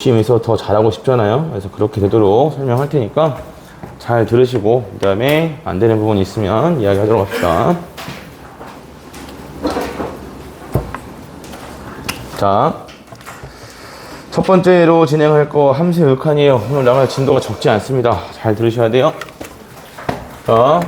열심히서 더 잘하고 싶잖아요. 그래서 그렇게 되도록 설명할 테니까 잘 들으시고 그 다음에 안 되는 부분이 있으면 이야기하도록 합시다. 자, 첫 번째로 진행할 거 함수 극한이에요. 오늘 나갈 진도가 적지 않습니다. 잘 들으셔야 돼요. 자,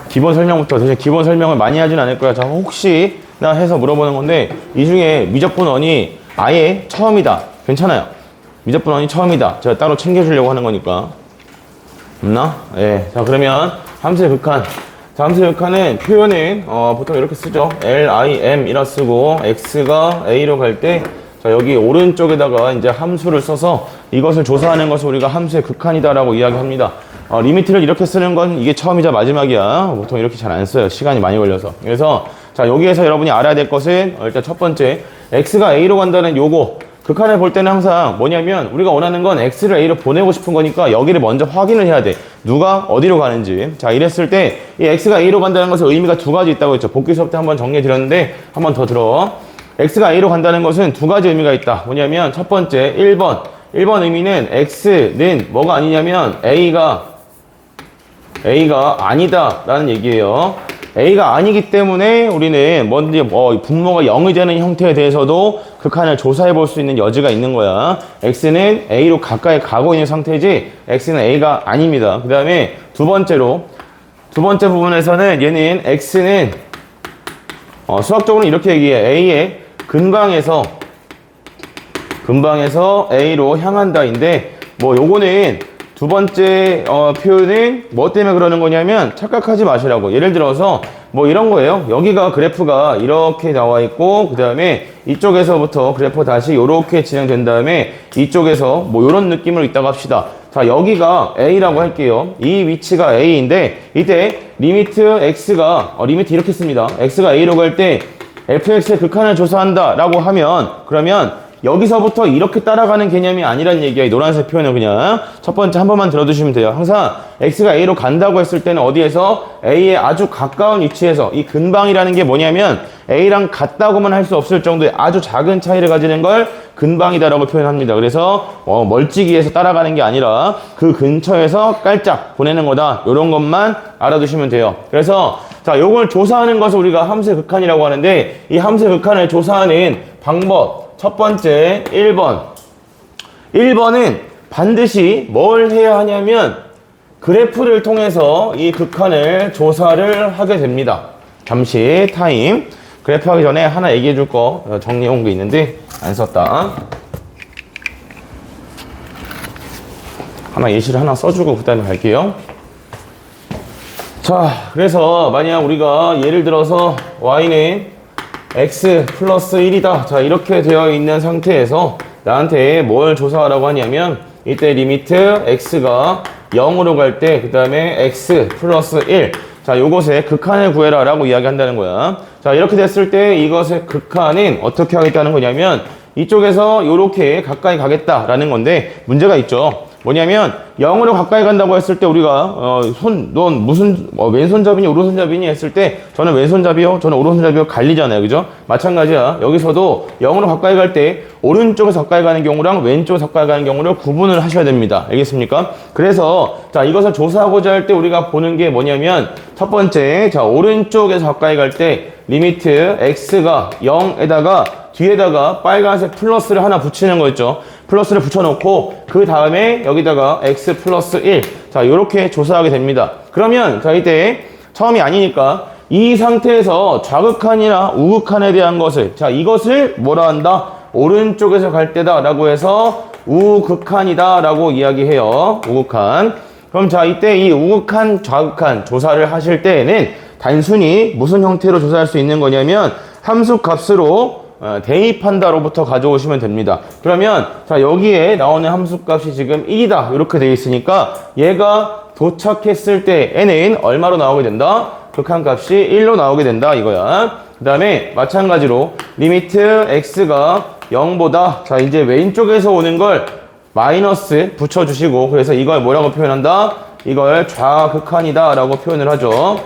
기본 설명부터. 대신 기본 설명을 많이 하진 않을 거야. 자, 혹시나 해서 물어보는 건데 이 중에 미적분원이 아예 처음이다. 괜찮아요. 미적분원이 처음이다. 제가 따로 챙겨주려고 하는 거니까. 없나? 예. 자, 그러면 함수의 극한. 자, 함수의 극한은 표현은 보통 이렇게 쓰죠. LIM이라 쓰고 x가 a로 갈 때 자, 여기 오른쪽에다가 이제 함수를 써서 이것을 조사하는 것을 우리가 함수의 극한이다라고 이야기합니다. 리미트를 이렇게 쓰는 건 이게 처음이자 마지막이야. 보통 이렇게 잘 안 써요. 시간이 많이 걸려서. 그래서 자, 여기에서 여러분이 알아야 될 것은 일단 첫 번째 x가 a로 간다는 요거 극한을 볼 때는 항상 뭐냐면 우리가 원하는 건 x를 a로 보내고 싶은 거니까 여기를 먼저 확인을 해야 돼. 누가 어디로 가는지. 자, 이랬을 때 이 x가 a로 간다는 것은 의미가 두 가지 있다고 했죠. 복귀 수업 때 한번 정리해 드렸는데 한 번 더 들어. x가 a로 간다는 것은 두 가지 의미가 있다. 뭐냐면 첫 번째 1번 의미는 x는 뭐가 아니냐면 a가 아니다 라는 얘기예요. a가 아니기 때문에 우리는 뭔지 분모가 0이 되는 형태에 대해서도 극한을 조사해 볼 수 있는 여지가 있는 거야. x는 a로 가까이 가고 있는 상태지 x는 a가 아닙니다. 그 다음에 두 번째 부분에서는 얘는 x는 수학적으로는 이렇게 얘기해. a의 근방에서 a로 향한다인데 요거는 두 번째 표현은 뭐 때문에 그러는 거냐면 착각하지 마시라고. 예를 들어서 이런 거예요. 여기가 그래프가 이렇게 나와 있고 그 다음에 이쪽에서부터 그래프 다시 이렇게 진행된 다음에 이쪽에서 이런 느낌으로 있다고 합시다. 자, 여기가 A라고 할게요. 이 위치가 A인데 이때 리미트 X가 리미트 이렇게 씁니다. X가 A로 갈 때 fx의 극한을 조사한다 라고 하면 그러면 여기서부터 이렇게 따라가는 개념이 아니란 얘기야. 이 노란색 표현은 그냥 첫 번째 한 번만 들어두시면 돼요. 항상 x가 a로 간다고 했을 때는 어디에서 a에 아주 가까운 위치에서 이 근방이라는 게 뭐냐면 a랑 같다고만 할 수 없을 정도의 아주 작은 차이를 가지는 걸 근방이다라고 표현합니다. 그래서 멀찍이에서 따라가는 게 아니라 그 근처에서 깔짝 보내는 거다. 이런 것만 알아두시면 돼요. 그래서 자, 요걸 조사하는 것을 우리가 함수의 극한이라고 하는데 이 함수의 극한을 조사하는 방법 첫 번째 1번은 반드시 뭘 해야 하냐면 그래프를 통해서 이 극한을 조사를 하게 됩니다. 잠시 타임. 그래프 하기 전에 하나 얘기해 줄 거 정리해 온 게 있는데 안 썼다. 예시를 하나 써주고 그 다음에 갈게요. 자, 그래서 만약 우리가 예를 들어서 y는 x 플러스 1이다. 자, 이렇게 되어 있는 상태에서 나한테 뭘 조사하라고 하냐면 이때 리미트 x가 0으로 갈 때 그 다음에 x 플러스 1. 자, 요것의 극한을 구해라 라고 이야기한다는 거야. 자, 이렇게 됐을 때 이것의 극한은 어떻게 하겠다는 거냐면 이쪽에서 요렇게 가까이 가겠다라는 건데 문제가 있죠. 뭐냐면 0으로 가까이 간다고 했을 때 우리가 넌 무슨 왼손잡이니 오른손잡이니 했을 때 저는 왼손잡이요 저는 오른손잡이요 갈리잖아요. 그죠? 마찬가지야. 여기서도 0으로 가까이 갈 때 오른쪽에서 가까이 가는 경우랑 왼쪽에서 가까이 가는 경우를 구분을 하셔야 됩니다. 알겠습니까? 그래서 자, 이것을 조사하고자 할 때 우리가 보는 게 뭐냐면 첫 번째 자, 오른쪽에서 가까이 갈 때 리미트 x가 0에다가 뒤에다가 빨간색 플러스를 하나 붙이는 거 있죠. 플러스를 붙여놓고 그 다음에 여기다가 x 플러스 1. 자, 요렇게 조사하게 됩니다. 그러면 자, 이때 처음이 아니니까 이 상태에서 좌극한이나 우극한에 대한 것을 자, 이것을 뭐라 한다? 오른쪽에서 갈 때다 라고 해서 우극한이다 라고 이야기해요. 우극한. 그럼 자, 이때 이 우극한, 좌극한 조사를 하실 때에는 단순히 무슨 형태로 조사할 수 있는 거냐면 함수 값으로 대입한다로부터 가져오시면 됩니다. 그러면 자, 여기에 나오는 함수값이 지금 1이다 이렇게 되어 있으니까 얘가 도착했을 때에는 얼마로 나오게 된다? 극한값이 1로 나오게 된다 이거야. 그 다음에 마찬가지로 리미트 x가 0보다 자, 이제 왼쪽에서 오는 걸 마이너스 붙여주시고 그래서 이걸 뭐라고 표현한다? 이걸 좌극한이다 라고 표현을 하죠.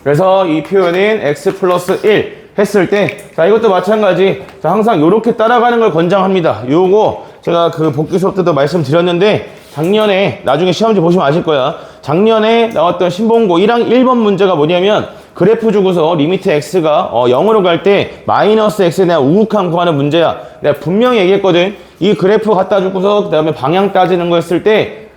그래서 이 표현은 x 플러스 1 했을 때, 자, 이것도 마찬가지. 자, 항상 요렇게 따라가는 걸 권장합니다. 요거 제가 그 복귀 수업 때도 말씀드렸는데, 작년에, 나중에 시험지 보시면 아실 거야. 작년에 나왔던 신봉고 1번 문제가 뭐냐면, 그래프 주고서 리미트 x가 0으로 갈 때 마이너스 x에 대한 우극한 구하는 문제야. 내가 분명히 얘기했거든. 이 그래프 갖다 주고서 그 다음에 방향 따지는 거 했을 때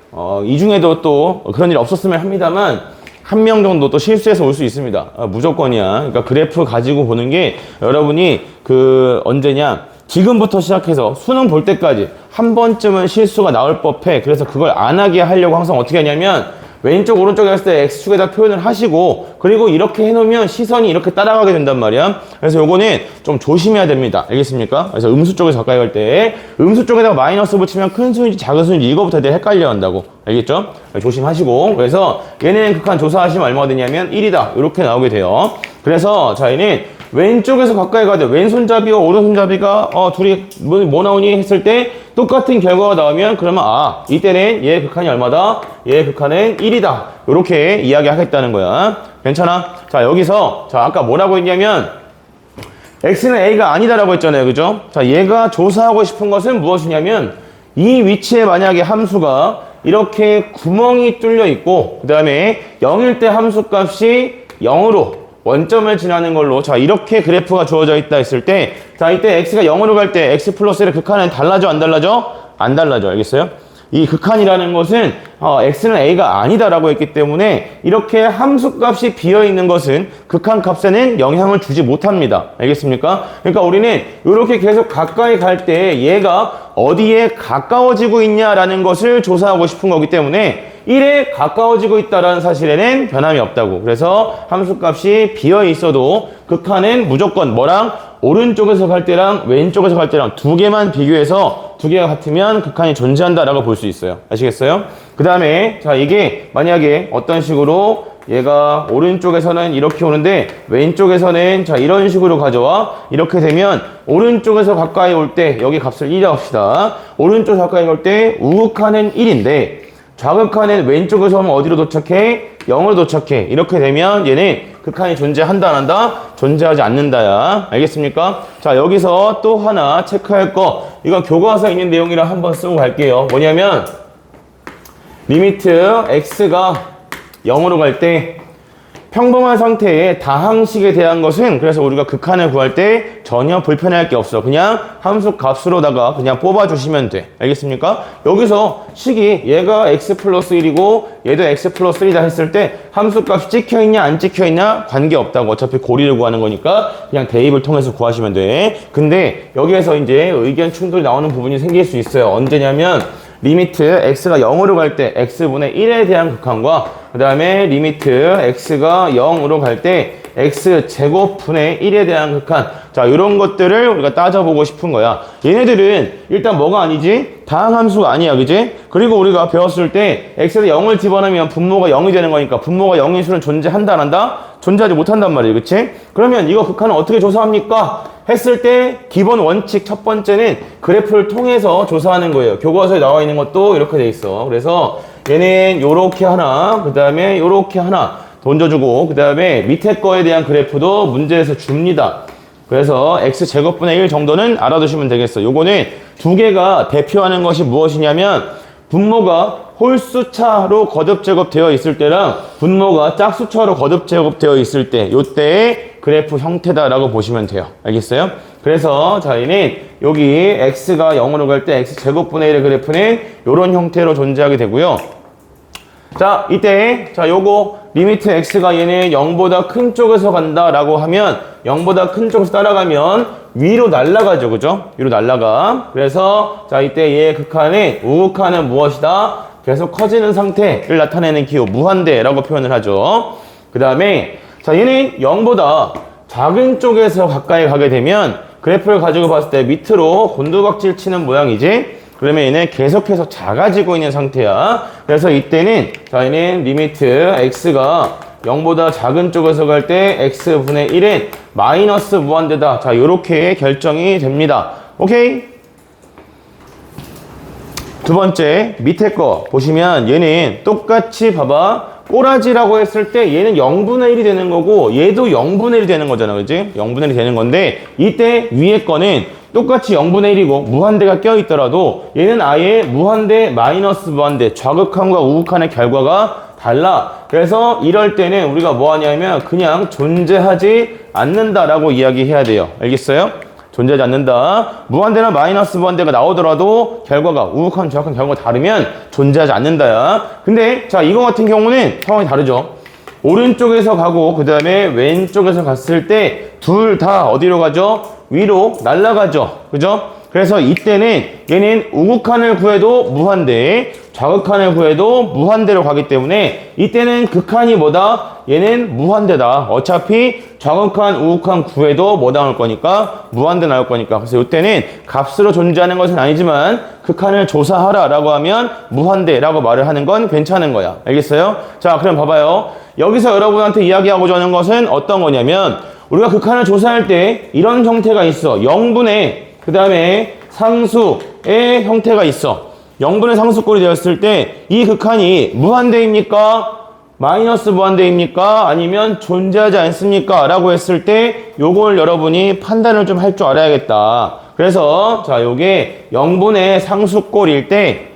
이 중에도 또 그런 일 없었으면 합니다만 한 명 정도 또 실수해서 올 수 있습니다. 무조건이야. 그러니까 그래프 가지고 보는 게 여러분이 그 언제냐, 지금부터 시작해서 수능 볼 때까지 한 번쯤은 실수가 나올 법해. 그래서 그걸 안 하게 하려고 항상 어떻게 하냐면 왼쪽 오른쪽에 했을 때 X축에다 표현을 하시고, 그리고 이렇게 해놓으면 시선이 이렇게 따라가게 된단 말이야. 그래서 요거는 좀 조심해야 됩니다. 알겠습니까? 그래서 음수 쪽에서 가까이 갈 때 음수 쪽에다가 마이너스 붙이면 큰 수인지 작은 수인지 이거부터 되게 헷갈려 한다고. 알겠죠? 조심하시고. 그래서 얘는 극한 조사하시면 얼마가 되냐면 1이다 이렇게 나오게 돼요. 그래서 자, 얘는 왼쪽에서 가까이 가야 돼. 왼손잡이와 오른손잡이가 둘이 뭐 나오니 했을 때 똑같은 결과가 나오면, 그러면 이때는 얘 극한이 얼마다? 얘 극한은 1이다. 이렇게 이야기하겠다는 거야. 괜찮아? 자, 여기서 자, 아까 뭐라고 했냐면 x는 a가 아니다라고 했잖아요. 그죠? 자, 얘가 조사하고 싶은 것은 무엇이냐면 이 위치에 만약에 함수가 이렇게 구멍이 뚫려 있고, 그 다음에 0일 때 함수값이 0으로 원점을 지나는 걸로, 자, 이렇게 그래프가 주어져 있다 했을 때, 자, 이때 x가 0으로 갈 때 x 플러스 1의 극한은 달라져 안 달라져? 안 달라져. 알겠어요? 이 극한이라는 것은 x는 a가 아니다라고 했기 때문에 이렇게 함수값이 비어있는 것은 극한값에는 영향을 주지 못합니다. 알겠습니까? 그러니까 우리는 이렇게 계속 가까이 갈 때 얘가 어디에 가까워지고 있냐라는 것을 조사하고 싶은 거기 때문에 1에 가까워지고 있다는 사실에는 변함이 없다고. 그래서 함수값이 비어 있어도 극한은 무조건 뭐랑? 오른쪽에서 갈 때랑 왼쪽에서 갈 때랑 두 개만 비교해서 두 개가 같으면 극한이 존재한다라고 볼 수 있어요. 아시겠어요? 그 다음에 자, 이게 만약에 어떤 식으로 얘가 오른쪽에서는 이렇게 오는데 왼쪽에서는 자, 이런 식으로 가져와. 이렇게 되면 오른쪽에서 가까이 올 때 여기 값을 1이라고 합시다. 오른쪽에서 가까이 올 때 우극한은 1인데 좌극한은 왼쪽에서 오면 어디로 도착해? 0으로 도착해. 이렇게 되면 얘는 극한이 존재한다 안 한다? 존재하지 않는다야. 알겠습니까? 자, 여기서 또 하나 체크할 거, 이건 교과서에 있는 내용이라 한번 쓰고 갈게요. 뭐냐면 리미트 x가 0으로 갈 때 평범한 상태의 다항식에 대한 것은, 그래서 우리가 극한을 구할 때 전혀 불편할 게 없어. 그냥 함수 값으로다가 그냥 뽑아주시면 돼. 알겠습니까? 여기서 식이 얘가 x 플러스 1이고 얘도 x 플러스 1이다 했을 때 함수 값이 찍혀있냐 안 찍혀있냐 관계없다고. 어차피 고리를 구하는 거니까 그냥 대입을 통해서 구하시면 돼. 근데 여기에서 이제 의견 충돌이 나오는 부분이 생길 수 있어요. 언제냐면 리미트 x가 0으로 갈 때 x분의 1에 대한 극한과 그 다음에 리미트 x가 0으로 갈 때 x제곱분의 1에 대한 극한, 자, 이런 것들을 우리가 따져보고 싶은 거야. 얘네들은 일단 뭐가 아니지? 다항함수가 아니야. 그지? 그리고 우리가 배웠을 때 x에다 0을 집어넣으면 분모가 0이 되는 거니까 분모가 0인 수는 존재한다 안 한다? 존재하지 못한단 말이에요. 그치? 그러면 이거 극한은 어떻게 조사합니까? 했을 때 기본 원칙 첫 번째는 그래프를 통해서 조사하는 거예요. 교과서에 나와 있는 것도 이렇게 돼 있어. 그래서 얘는 요렇게 하나, 그 다음에 요렇게 하나 던져주고, 그 다음에 밑에 거에 대한 그래프도 문제에서 줍니다. 그래서 x제곱분의 1 정도는 알아두시면 되겠어. 요거는 두 개가 대표하는 것이 무엇이냐면 분모가 홀수차로 거듭제곱되어 있을 때랑 분모가 짝수차로 거듭제곱되어 있을 때, 요때의 그래프 형태다라고 보시면 돼요. 알겠어요? 그래서 저희는 여기 x가 0으로 갈 때 x제곱분의 1의 그래프는 요런 형태로 존재하게 되고요. 자, 이때 자, 요거 리미트 x가 얘는 0보다 큰 쪽에서 간다라고 하면 0보다 큰 쪽에서 따라가면 위로 날아가죠. 그죠? 위로 날아가. 그래서 자, 이때 얘의 극한은 우극한은 무엇이다? 계속 커지는 상태를 나타내는 기호 무한대라고 표현을 하죠. 그 다음에 자, 얘는 0보다 작은 쪽에서 가까이 가게 되면 그래프를 가지고 봤을 때 밑으로 곤두박질 치는 모양이지. 그러면 얘는 계속해서 작아지고 있는 상태야. 그래서 이때는 자, 얘는 리미트 x가 0보다 작은 쪽에서 갈 때 x분의 1은 마이너스 무한대다. 자, 요렇게 결정이 됩니다. 오케이? 두 번째 밑에 거 보시면 얘는 똑같이 봐봐. 꼬라지라고 했을 때 얘는 0분의 1이 되는 거고 얘도 0분의 1이 되는 거잖아. 그지? 0분의 1이 되는 건데 이때 위에 거는 똑같이 0분의 1이고 무한대가 껴있더라도 얘는 아예 무한대 마이너스 무한대 좌극한과 우극한의 결과가 달라. 그래서 이럴 때는 우리가 뭐 하냐면 그냥 존재하지 않는다라고 이야기해야 돼요. 알겠어요? 존재하지 않는다. 무한대나 마이너스 무한대가 나오더라도 결과가 우극한 좌극한 결과가 다르면 존재하지 않는다야. 근데 자 이거 같은 경우는 상황이 다르죠. 오른쪽에서 가고 그 다음에 왼쪽에서 갔을 때 둘 다 어디로 가죠? 위로 날아가죠. 그죠? 그래서 이때는 얘는 우극한을 구해도 무한대, 좌극한을 구해도 무한대로 가기 때문에 이때는 극한이 뭐다? 얘는 무한대다. 어차피 좌극한, 우극한 구해도 뭐 나올 거니까? 무한대 나올 거니까. 그래서 이때는 값으로 존재하는 것은 아니지만 극한을 조사하라 라고 하면 무한대라고 말을 하는 건 괜찮은 거야. 알겠어요? 자, 그럼 봐봐요. 여기서 여러분한테 이야기하고자 하는 것은 어떤 거냐면 우리가 극한을 조사할 때 이런 형태가 있어. 0분의 그 다음에 상수의 형태가 있어. 0분의 상수꼴이 되었을 때 이 극한이 무한대입니까? 마이너스 무한대입니까? 아니면 존재하지 않습니까? 라고 했을 때 요걸 여러분이 판단을 좀 할 줄 알아야겠다. 그래서 자 요게 0분의 상수꼴일 때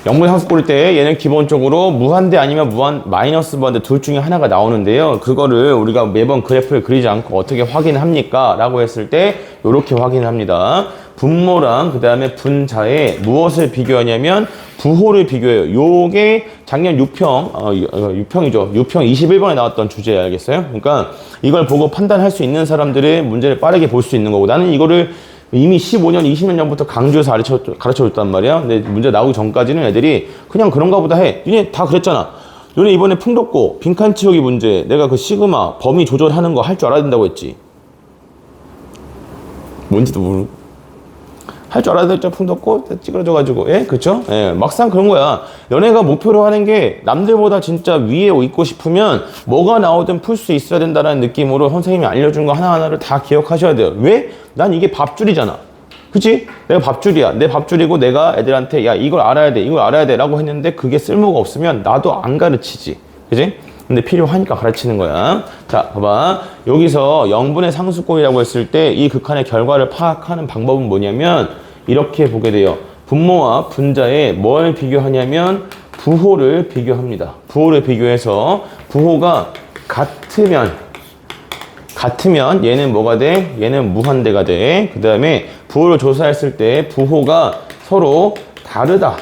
0분의 상수꼴일 때 얘는 기본적으로 무한대 아니면 마이너스 무한대 둘 중에 하나가 나오는데요. 그거를 우리가 매번 그래프를 그리지 않고 어떻게 확인합니까? 라고 했을 때 이렇게 확인을 합니다. 분모랑 그 다음에 분자에 무엇을 비교하냐면 부호를 비교해요. 요게 작년 6평이죠. 6평 21번에 나왔던 주제예요. 알겠어요? 그러니까 이걸 보고 판단할 수 있는 사람들의 문제를 빠르게 볼 수 있는 거고 나는 이거를 이미 15년, 20년 전부터 강조해서 가르쳐줬단 말이야. 근데 문제 나오기 전까지는 애들이 그냥 그런가 보다 해. 니네 다 그랬잖아. 너네 이번에 풍덕고 빈칸 치우기 문제 내가 그 시그마 범위 조절하는 거 할 줄 알아야 된다고 했지. 뭔지도 모르고. 할 줄 알아야 됐죠. 풍덕고 찌그러져가지고. 예? 그쵸? 예. 막상 그런 거야. 연애가 목표로 하는 게 남들보다 진짜 위에 있고 싶으면 뭐가 나오든 풀 수 있어야 된다는 느낌으로 선생님이 알려준 거 하나하나를 다 기억하셔야 돼요. 왜? 난 이게 밥줄이잖아. 그치? 내가 밥줄이야. 내 밥줄이고 내가 애들한테 야 이걸 알아야 돼. 이걸 알아야 돼. 라고 했는데 그게 쓸모가 없으면 나도 안 가르치지. 그치? 근데 필요하니까 가르치는 거야. 자, 봐봐. 여기서 0분의 상수꼴이라고 했을 때 이 극한의 결과를 파악하는 방법은 뭐냐면 이렇게 보게 돼요. 분모와 분자에 뭘 비교하냐면 부호를 비교합니다. 부호를 비교해서 부호가 같으면 얘는 뭐가 돼? 얘는 무한대가 돼. 그 다음에 부호를 조사했을 때 부호가 서로 다르다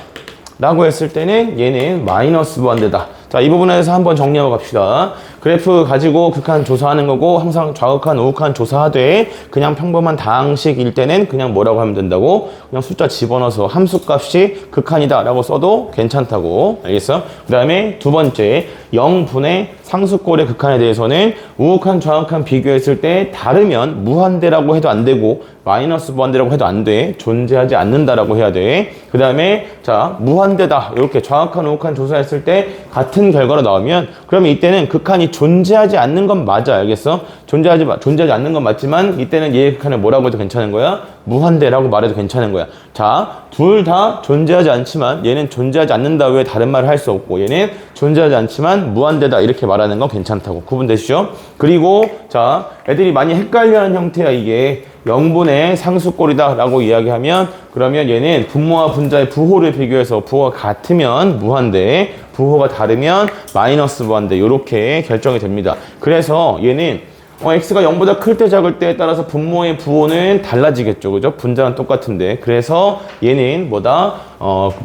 라고 했을 때는 얘는 마이너스 무한대다. 자, 이 부분에서 한번 정리하고 갑시다. 그래프 가지고 극한 조사하는 거고 항상 좌극한, 우극한 조사하되 그냥 평범한 다항식일 때는 그냥 뭐라고 하면 된다고? 그냥 숫자 집어넣어서 함수값이 극한이다 라고 써도 괜찮다고. 알겠어? 그 다음에 두 번째 0분의 상수꼴의 극한에 대해서는 우극한, 좌극한 비교했을 때 다르면 무한대라고 해도 안 되고 마이너스 무한대라고 해도 안 돼. 존재하지 않는다라고 해야 돼. 그 다음에 자 무한대다 이렇게 좌극한, 우극한 조사했을 때 같은 결과로 나오면 그러면 이때는 극한이 존재하지 않는 건 맞아. 알겠어? 존재하지 않는 건 맞지만 이때는 얘의 극한을 뭐라고 해도 괜찮은 거야? 무한대라고 말해도 괜찮은 거야. 자, 둘 다 존재하지 않지만 얘는 존재하지 않는다 외에 다른 말을 할 수 없고 얘는 존재하지 않지만 무한대다 이렇게 말하는 건 괜찮다고. 구분되시죠? 그리고 자, 애들이 많이 헷갈려하는 형태야. 이게 0분의 상수꼴이다 라고 이야기하면 그러면 얘는 분모와 분자의 부호를 비교해서 부호가 같으면 무한대, 부호가 다르면 마이너스 무한대 이렇게 결정이 됩니다. 그래서 얘는 x가 0보다 클 때 작을 때에 따라서 분모의 부호는 달라지겠죠. 그죠? 분자는 똑같은데. 그래서 얘는 뭐다?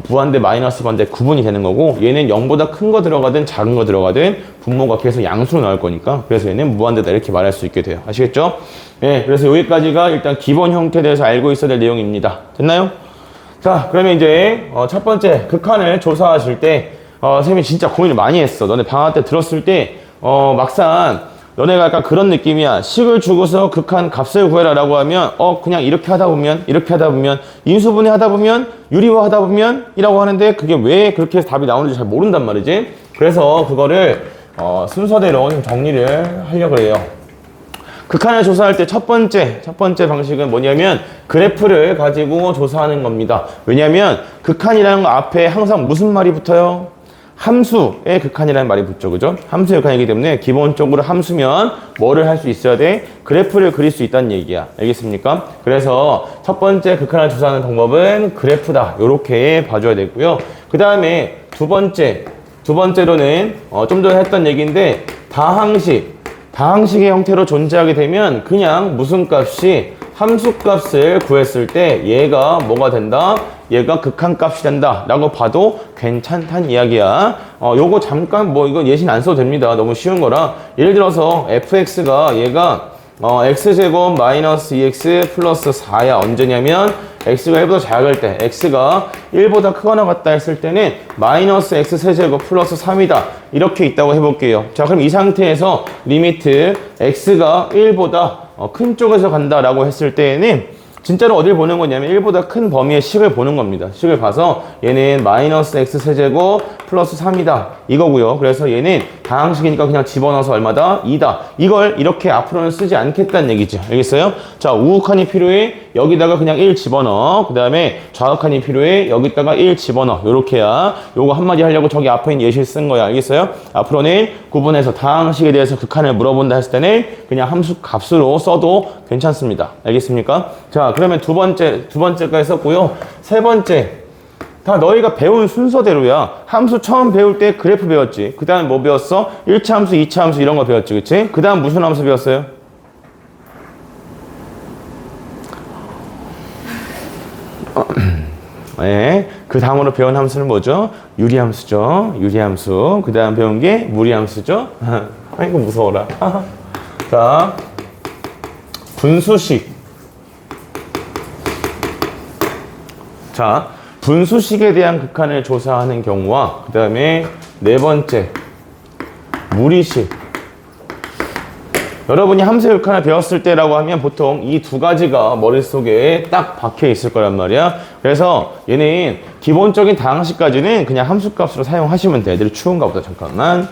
무한대 마이너스 무한대 구분이 되는 거고 얘는 0보다 큰 거 들어가든 작은 거 들어가든 분모가 계속 양수로 나올 거니까 그래서 얘는 무한대다 이렇게 말할 수 있게 돼요. 아시겠죠? 예, 그래서 여기까지가 일단 기본 형태에 대해서 알고 있어야 될 내용입니다. 됐나요? 자, 그러면 이제 첫 번째 극한을 조사하실 때 선생님이 진짜 고민을 많이 했어. 너네 방학 때 들었을 때 막상 너네가 약간 그런 느낌이야. 식을 주고서 극한 값을 구해라 라고 하면 그냥 이렇게 하다 보면 인수분해 하다 보면 유리화 하다 보면 이라고 하는데 그게 왜 그렇게 해서 답이 나오는지 잘 모른단 말이지. 그래서 그거를 순서대로 좀 정리를 하려고 해요. 극한을 조사할 때 첫 번째 방식은 뭐냐면 그래프를 가지고 조사하는 겁니다. 왜냐면 극한이라는 거 앞에 항상 무슨 말이 붙어요? 함수의 극한이라는 말이 붙죠. 그죠? 함수의 극한이기 때문에 기본적으로 함수면 뭐를 할 수 있어야 돼? 그래프를 그릴 수 있다는 얘기야. 알겠습니까? 그래서 첫 번째 극한을 조사하는 방법은 그래프다. 요렇게 봐줘야 되고요. 그 다음에 두 번째로는 좀 전에 했던 얘기인데 다항식의 형태로 존재하게 되면 그냥 무슨 값이 함수값을 구했을 때 얘가 뭐가 된다? 얘가 극한값이 된다 라고 봐도 괜찮다는 이야기야. 요거 잠깐 이거 예시는 안 써도 됩니다. 너무 쉬운 거라. 예를 들어서 fx가 얘가 x제곱 마이너스 2x 플러스 4야. 언제냐면 x가 1보다 작을 때, x가 1보다 크거나 같다 했을 때는 마이너스 x 세제곱 플러스 3이다. 이렇게 있다고 해볼게요. 자, 그럼 이 상태에서 리미트 x가 1보다 큰 쪽에서 간다라고 했을 때에는 진짜로 어딜 보는 거냐면 1보다 큰 범위의 식을 보는 겁니다. 식을 봐서 얘는 마이너스 x 세제곱 플러스 3이다 이거고요. 그래서 얘는 다항식이니까 그냥 집어넣어서 얼마다? 2다. 이걸 이렇게 앞으로는 쓰지 않겠다는 얘기죠. 알겠어요? 자, 우극한이 필요해. 여기다가 그냥 1 집어넣어. 그 다음에 좌극한이 필요해. 여기다가 1 집어넣어. 요렇게야. 요거 한마디 하려고 저기 앞에 있는 예시를 쓴 거야. 알겠어요? 앞으로는 구분해서 다항식에 대해서 극한을 물어본다 했을 때는 그냥 함수 값으로 써도 괜찮습니다. 알겠습니까? 자, 그러면 두 번째까지 썼고요. 세 번째. 다 너희가 배운 순서대로야. 함수 처음 배울 때 그래프 배웠지. 그 다음에 뭐 배웠어? 1차 함수, 2차 함수 이런 거 배웠지. 그치? 그 다음 무슨 함수 배웠어요? 네, 그 다음으로 배운 함수는 뭐죠? 유리함수죠. 유리함수. 그 다음 배운 게 무리함수죠. 아이고 무서워라. 자, 분수식. 자, 분수식에 대한 극한을 조사하는 경우와 그 다음에 네 번째 무리식. 여러분이 함수의 극한을 배웠을 때라고 하면 보통 이 두 가지가 머릿속에 딱 박혀 있을 거란 말이야. 그래서 얘는 기본적인 다항식까지는 그냥 함수값으로 사용하시면 돼. 애들이 추운가 보다. 잠깐만.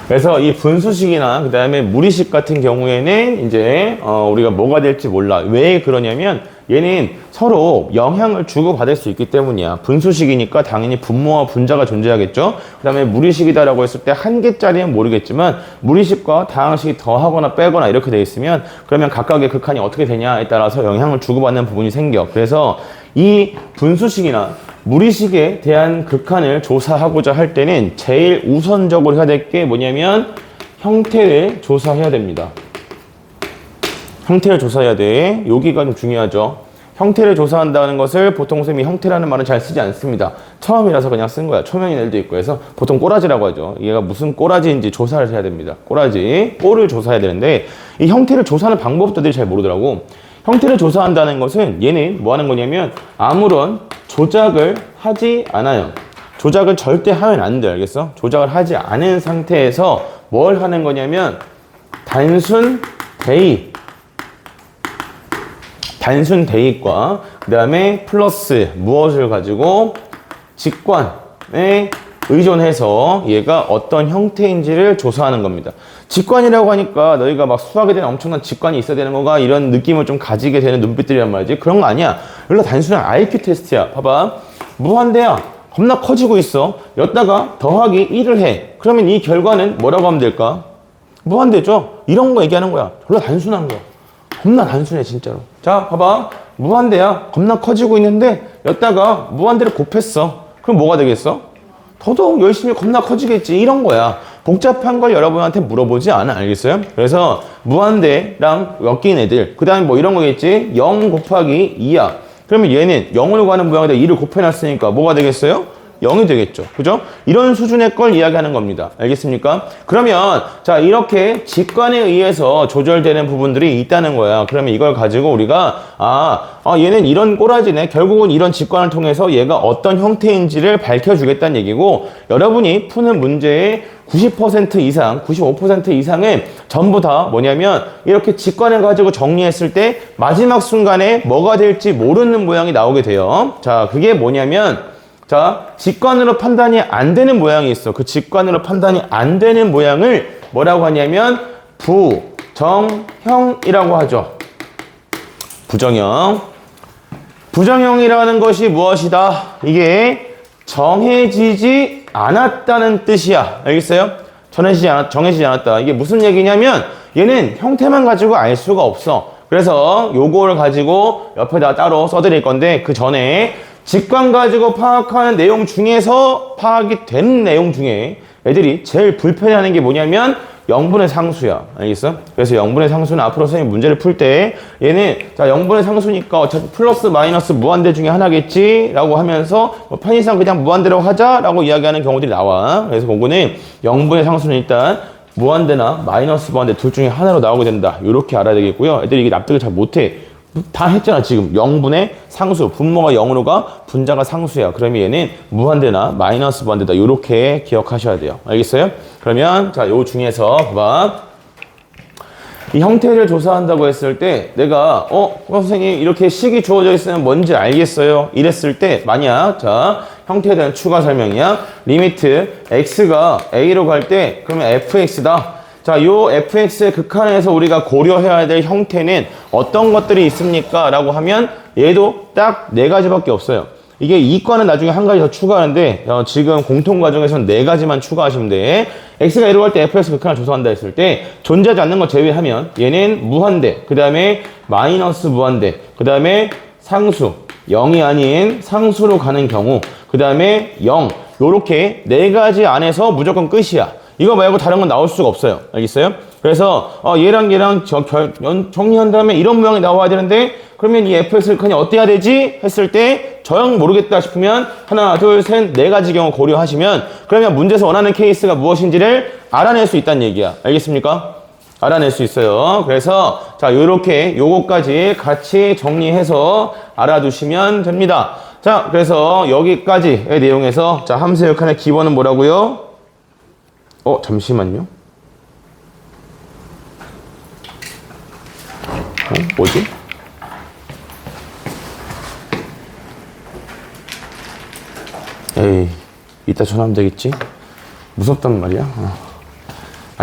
그래서 이 분수식이나 그 다음에 무리식 같은 경우에는 이제 우리가 뭐가 될지 몰라. 왜 그러냐면 얘는 서로 영향을 주고받을 수 있기 때문이야. 분수식이니까 당연히 분모와 분자가 존재하겠죠. 그 다음에 무리식이다라고 했을 때 한 개짜리는 모르겠지만 무리식과 다항식이 더하거나 빼거나 이렇게 돼 있으면 그러면 각각의 극한이 어떻게 되냐에 따라서 영향을 주고받는 부분이 생겨. 그래서 이 분수식이나 무리식에 대한 극한을 조사하고자 할 때는 제일 우선적으로 해야 될 게 뭐냐면 형태를 조사해야 됩니다. 형태를 조사해야 돼. 여기가 좀 중요하죠. 형태를 조사한다는 것을 보통 선생님이 형태라는 말은 잘 쓰지 않습니다. 처음이라서 그냥 쓴 거야. 초면인 애들도 있고 해서 보통 꼬라지라고 하죠. 얘가 무슨 꼬라지인지 조사를 해야 됩니다. 꼬라지, 꼴을 조사해야 되는데 이 형태를 조사하는 방법도 애들이 잘 모르더라고. 형태를 조사한다는 것은 얘는 뭐 하는 거냐면 아무런 조작을 하지 않아요. 조작을 절대 하면 안 돼. 알겠어? 조작을 하지 않은 상태에서 뭘 하는 거냐면 단순 대입과 그 다음에 플러스 무엇을 가지고 직관에 의존해서 얘가 어떤 형태인지를 조사하는 겁니다. 직관이라고 하니까 너희가 막 수학에 대한 엄청난 직관이 있어야 되는 거가 이런 느낌을 좀 가지게 되는 눈빛들이란 말이지. 그런 거 아니야. 원래 단순한 IQ 테스트야. 봐봐. 무한대야. 겁나 커지고 있어. 여기다가 더하기 1을 해. 그러면 이 결과는 뭐라고 하면 될까? 무한대죠? 이런 거 얘기하는 거야. 원래 단순한 거야. 겁나 단순해 진짜로. 자, 봐봐. 무한대야. 겁나 커지고 있는데 여기다가 무한대를 곱했어. 그럼 뭐가 되겠어? 더더욱 열심히 겁나 커지겠지. 이런 거야. 복잡한 걸 여러분한테 물어보지 않아. 알겠어요? 그래서 무한대랑 엮인 애들. 그 다음에 뭐 이런 거겠지? 0 곱하기 2야. 그러면 얘는 0을 구하는 모양에다 2를 곱해놨으니까 뭐가 되겠어요? 0이 되겠죠. 그죠? 이런 수준의 걸 이야기하는 겁니다. 알겠습니까? 그러면 자, 이렇게 직관에 의해서 조절되는 부분들이 있다는 거야. 그러면 이걸 가지고 우리가 얘는 이런 꼬라지네. 결국은 이런 직관을 통해서 얘가 어떤 형태인지를 밝혀주겠다는 얘기고, 여러분이 푸는 문제의 90% 이상, 95% 이상은 전부 다 뭐냐면 이렇게 직관을 가지고 정리했을 때 마지막 순간에 뭐가 될지 모르는 모양이 나오게 돼요. 자, 그게 뭐냐면 자, 직관으로 판단이 안 되는 모양이 있어. 그 직관으로 판단이 안 되는 모양을 뭐라고 하냐면 부정형이라고 하죠. 부정형. 부정형이라는 것이 무엇이다? 이게 정해지지 않았다는 뜻이야. 알겠어요? 정해지지 않았다. 이게 무슨 얘기냐면 얘는 형태만 가지고 알 수가 없어. 그래서 요거를 가지고 옆에다 따로 써드릴 건데 그 전에 직관 가지고 파악하는 내용 중에서 파악이 되는 내용 중에 애들이 제일 불편해하는 게 뭐냐면 영분의 상수야. 알겠어? 그래서 영분의 상수는 앞으로 선생님 문제를 풀 때 얘는 자 영분의 상수니까 어차피 플러스 마이너스 무한대 중에 하나겠지 라고 하면서 뭐 편의상 그냥 무한대라고 하자 라고 이야기하는 경우들이 나와. 그래서 그거는 영분의 상수는 일단 무한대나 마이너스 무한대 둘 중에 하나로 나오게 된다. 이렇게 알아야 되겠고요. 애들이 이게 납득을 잘 못해. 다 했잖아 지금. 영분의 상수, 분모가 0으로가 분자가 상수야. 그러면 얘는 무한대나 마이너스 무한대다. 이렇게 기억하셔야 돼요. 알겠어요? 그러면 자, 요 중에서 봐봐. 이 형태를 조사한다고 했을 때 내가 선생님 이렇게 식이 주어져 있으면 뭔지 알겠어요. 이랬을 때 만약 자 형태에 대한 추가 설명이야. 리미트 x가 a로 갈 때 그러면 fx다. 자, 요 fx의 극한에서 우리가 고려해야 될 형태는 어떤 것들이 있습니까? 라고 하면 얘도 딱 네 가지밖에 없어요. 이게 이과는 나중에 한 가지 더 추가하는데 지금 공통 과정에서는 네 가지만 추가하시면 돼. x가 a로 갈 때 fx 극한을 조사한다 했을 때 존재하지 않는 거 제외하면 얘는 무한대, 그 다음에 마이너스 무한대, 그 다음에 상수, 0이 아닌 상수로 가는 경우, 그 다음에 0 요렇게 네 가지 안에서 무조건 끝이야. 이거 말고 다른 건 나올 수가 없어요. 알겠어요? 그래서 얘랑 정리한 다음에 이런 모양이 나와야 되는데 그러면 이 fx를 그냥 어떻게 해야 되지? 했을 때 저형 모르겠다 싶으면 하나, 둘, 셋, 네 가지 경우 고려하시면 그러면 문제에서 원하는 케이스가 무엇인지를 알아낼 수 있다는 얘기야. 알겠습니까? 알아낼 수 있어요. 그래서 자 요렇게 요거까지 같이 정리해서 알아두시면 됩니다. 자 그래서 여기까지의 내용에서 자 함수 역할의 기본은 뭐라고요? 잠시만요. 뭐지? 에이, 이따 전화하면 되겠지? 무섭단 말이야.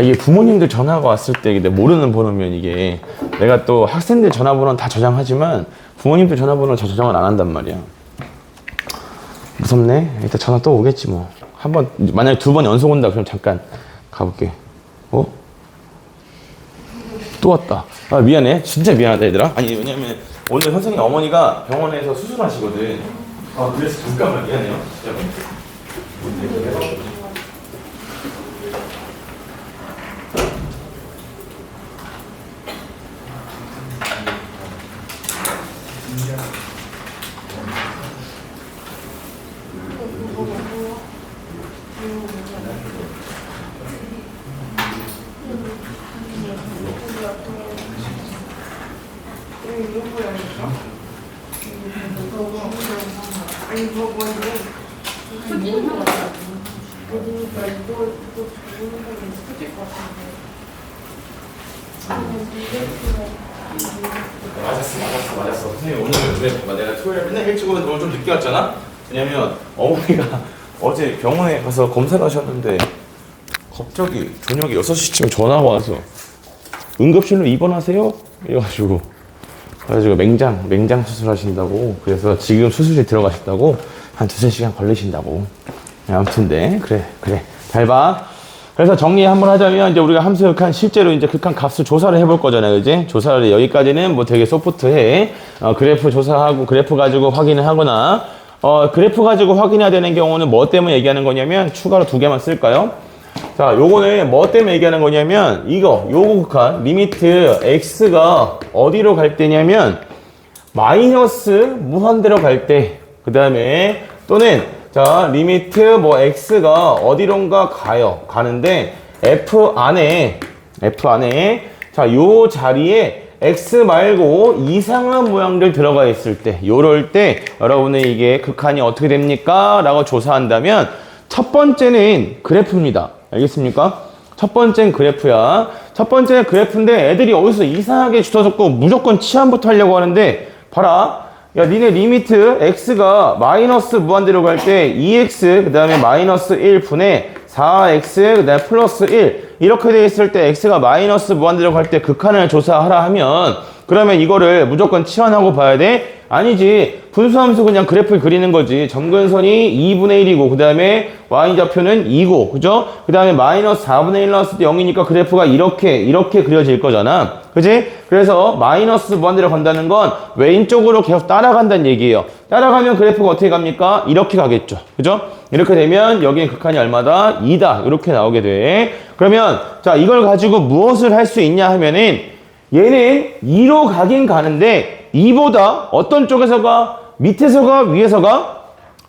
이게 부모님들 전화가 왔을 때 내가 모르는 번호면 이게 내가 또 학생들 전화번호는 다 저장하지만 부모님들 전화번호는 다 저장을 안 한단 말이야. 무섭네. 이따 전화 또 오겠지 뭐. 한번 만약에 두 번 연속 온다 그럼 잠깐 가볼게. 또 왔다. 미안해. 진짜 미안하다 얘들아. 아니 왜냐면 오늘 선생님 어머니가 병원에서 수술하시거든. 그래서 잠깐만 미안해요. 진짜. 맞았어. 선생님 오늘 그래 내가 토요일에 맨날 일찍 오는데 오늘 좀 늦게 왔잖아? 왜냐면 어머니가 어제 병원에 가서 검사를 하셨는데 갑자기 저녁에 6시쯤에 전화가 와서 응급실로 입원하세요? 이래가지고 맹장 수술하신다고 그래서 지금 수술실 들어가셨다고 한 2-3시간 걸리신다고. 아무튼 그래 잘 봐. 그래서 정리 한번 하자면 이제 우리가 함수 극한 실제로 이제 극한 값을 조사를 해볼 거잖아요. 그지? 조사를 여기까지는 뭐 되게 소프트해. 그래프 조사하고 그래프 가지고 확인을 하거나 그래프 가지고 확인해야 되는 경우는 뭐 때문에 얘기하는 거냐면 추가로 2개만 쓸까요? 자, 요거는 뭐 때문에 얘기하는 거냐면 요거 극한 리미트 x가 어디로 갈 때냐면 마이너스 무한대로 갈 때, 그 다음에 또는 자 리미트 x가 어디론가 가는데 f 안에 자 요 자리에 x 말고 이상한 모양들 들어가 있을 때 요럴 때 여러분의 이게 극한이 어떻게 됩니까? 라고 조사한다면 첫 번째는 그래프입니다. 알겠습니까? 첫 번째는 그래프야. 첫 번째는 그래프인데 애들이 어디서 이상하게 주워졌고 무조건 치환부터 하려고 하는데 봐라. 야, 니네 리미트 x가 마이너스 무한대로 갈 때 2x 그 다음에 마이너스 1 분의 4x 그 다음에 플러스 1 이렇게 돼 있을 때 x가 마이너스 무한대로 갈 때 극한을 조사하라 하면 그러면 이거를 무조건 치환하고 봐야 돼. 아니지. 분수함수 그냥 그래프를 그리는 거지. 점근선이 2분의 1이고, 그 다음에 y좌표는 2고, 그죠? 그 다음에 마이너스 4분의 1 넣었을 때 0이니까 그래프가 이렇게 그려질 거잖아. 그지? 그래서 마이너스 무한대로 간다는 건 왼쪽으로 계속 따라간다는 얘기예요. 따라가면 그래프가 어떻게 갑니까? 이렇게 가겠죠. 그죠? 이렇게 되면 여기에 극한이 얼마다? 2다. 이렇게 나오게 돼. 그러면, 자, 이걸 가지고 무엇을 할 수 있냐 하면은, 얘는 2로 가긴 가는데, 2보다 어떤 쪽에서 가? 밑에서 가? 위에서 가?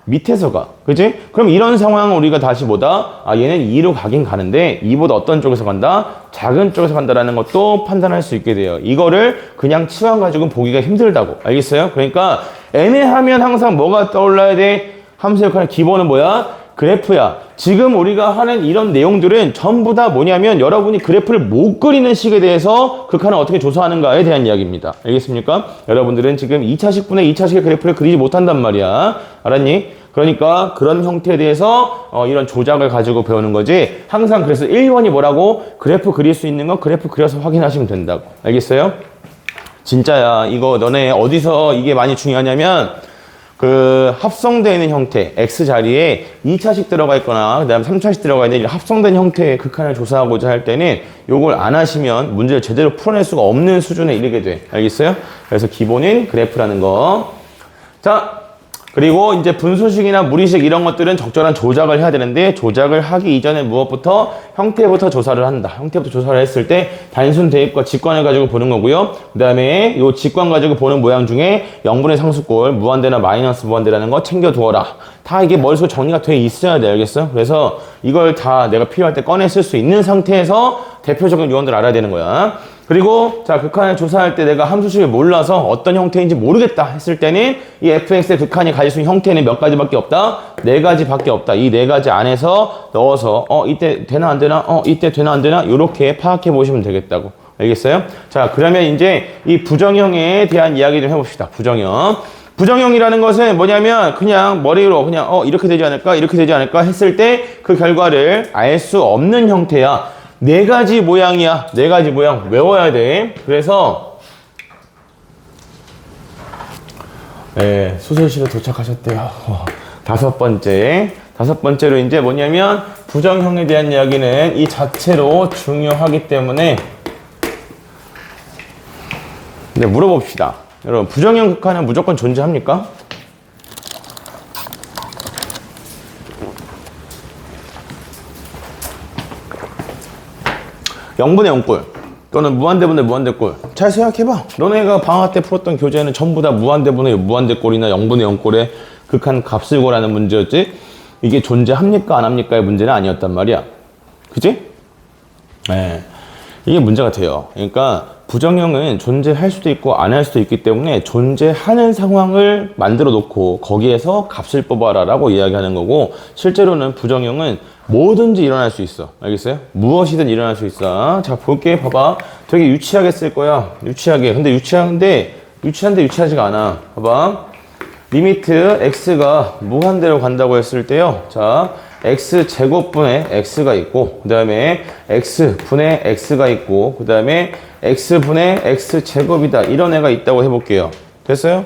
밑에서 가. 그치? 그럼 이런 상황은 우리가 다시 뭐다? 아, 얘는 2로 가긴 가는데 2보다 어떤 쪽에서 간다? 작은 쪽에서 간다라는 것도 판단할 수 있게 돼요. 이거를 그냥 치환 가지고는 보기가 힘들다고. 알겠어요? 그러니까 애매하면 항상 뭐가 떠올라야 돼? 함수 역할의 기본은 뭐야? 그래프야. 지금 우리가 하는 이런 내용들은 전부 다 뭐냐면 여러분이 그래프를 못 그리는 식에 대해서 극한을 어떻게 조사하는가에 대한 이야기입니다. 알겠습니까? 여러분들은 지금 2차식분의 2차식의 그래프를 그리지 못한단 말이야. 알았니? 그러니까 그런 형태에 대해서 이런 조작을 가지고 배우는 거지. 항상 그래서 1번이 뭐라고? 그래프 그릴 수 있는 건 그래프 그려서 확인하시면 된다고. 알겠어요? 진짜야. 이거 너네 어디서 이게 많이 중요하냐면 그 합성되어 있는 형태 X 자리에 2차식 들어가 있거나 그 다음에 3차식 들어가 있는 합성된 형태의 극한을 조사하고자 할 때는 요걸 안 하시면 문제를 제대로 풀어낼 수가 없는 수준에 이르게 돼. 알겠어요? 그래서 기본은 그래프라는 거. 자, 그리고 이제 분수식이나 무리식 이런 것들은 적절한 조작을 해야 되는데 조작을 하기 이전에 무엇부터? 형태부터 조사를 한다. 형태부터 조사를 했을 때 단순 대입과 직관을 가지고 보는 거고요. 그 다음에 이 직관 가지고 보는 모양 중에 0분의 상수꼴, 무한대나 마이너스 무한대라는 거 챙겨두어라. 다 이게 머릿속에 정리가 돼 있어야 돼. 알겠어? 그래서 이걸 다 내가 필요할 때 꺼내 쓸 수 있는 상태에서 대표적인 요원들을 알아야 되는 거야. 그리고 자 극한을 조사할 때 내가 함수식을 몰라서 어떤 형태인지 모르겠다 했을 때는 이 fx의 극한이 가질 수 있는 형태는 몇 가지밖에 없다? 4가지밖에 없다. 이 4가지 안에서 넣어서 이때 되나 안 되나? 이때 되나 안 되나? 이렇게 파악해 보시면 되겠다고. 알겠어요? 자 그러면 이제 이 부정형에 대한 이야기 좀 해봅시다. 부정형. 부정형이라는 것은 뭐냐면 그냥 머리로 그냥 이렇게 되지 않을까? 이렇게 되지 않을까? 했을 때 그 결과를 알 수 없는 형태야. 4가지 모양이야. 4가지 모양 외워야 돼. 그래서 수술실에 도착하셨대요. 5번째로 이제 뭐냐면 부정형에 대한 이야기는 이 자체로 중요하기 때문에 물어봅시다. 여러분 부정형 극한은 무조건 존재합니까? 0분의 0꼴 또는 무한대분의 무한대꼴. 잘 생각해봐. 너네가 방학 때 풀었던 교재는 전부 다 무한대분의 무한대꼴이나 0분의 0꼴의 극한 값을 구하라는 문제였지 이게 존재합니까 안 합니까의 문제는 아니었단 말이야. 그치? 이게 문제가 돼요. 그러니까 부정형은 존재할 수도 있고 안 할 수도 있기 때문에 존재하는 상황을 만들어 놓고 거기에서 값을 뽑아라 라고 이야기하는 거고 실제로는 부정형은 뭐든지 일어날 수 있어. 알겠어요? 무엇이든 일어날 수 있어. 자, 볼게. 봐봐. 되게 유치하게 쓸 거야. 유치하게. 근데 유치한데 유치하지가 않아. 봐봐. 리미트 x가 무한대로 간다고 했을 때요. 자, x제곱분의 x가 있고 그 다음에 x분의 x가 있고 그 다음에 x분의 x제곱이다. 이런 애가 있다고 해볼게요. 됐어요?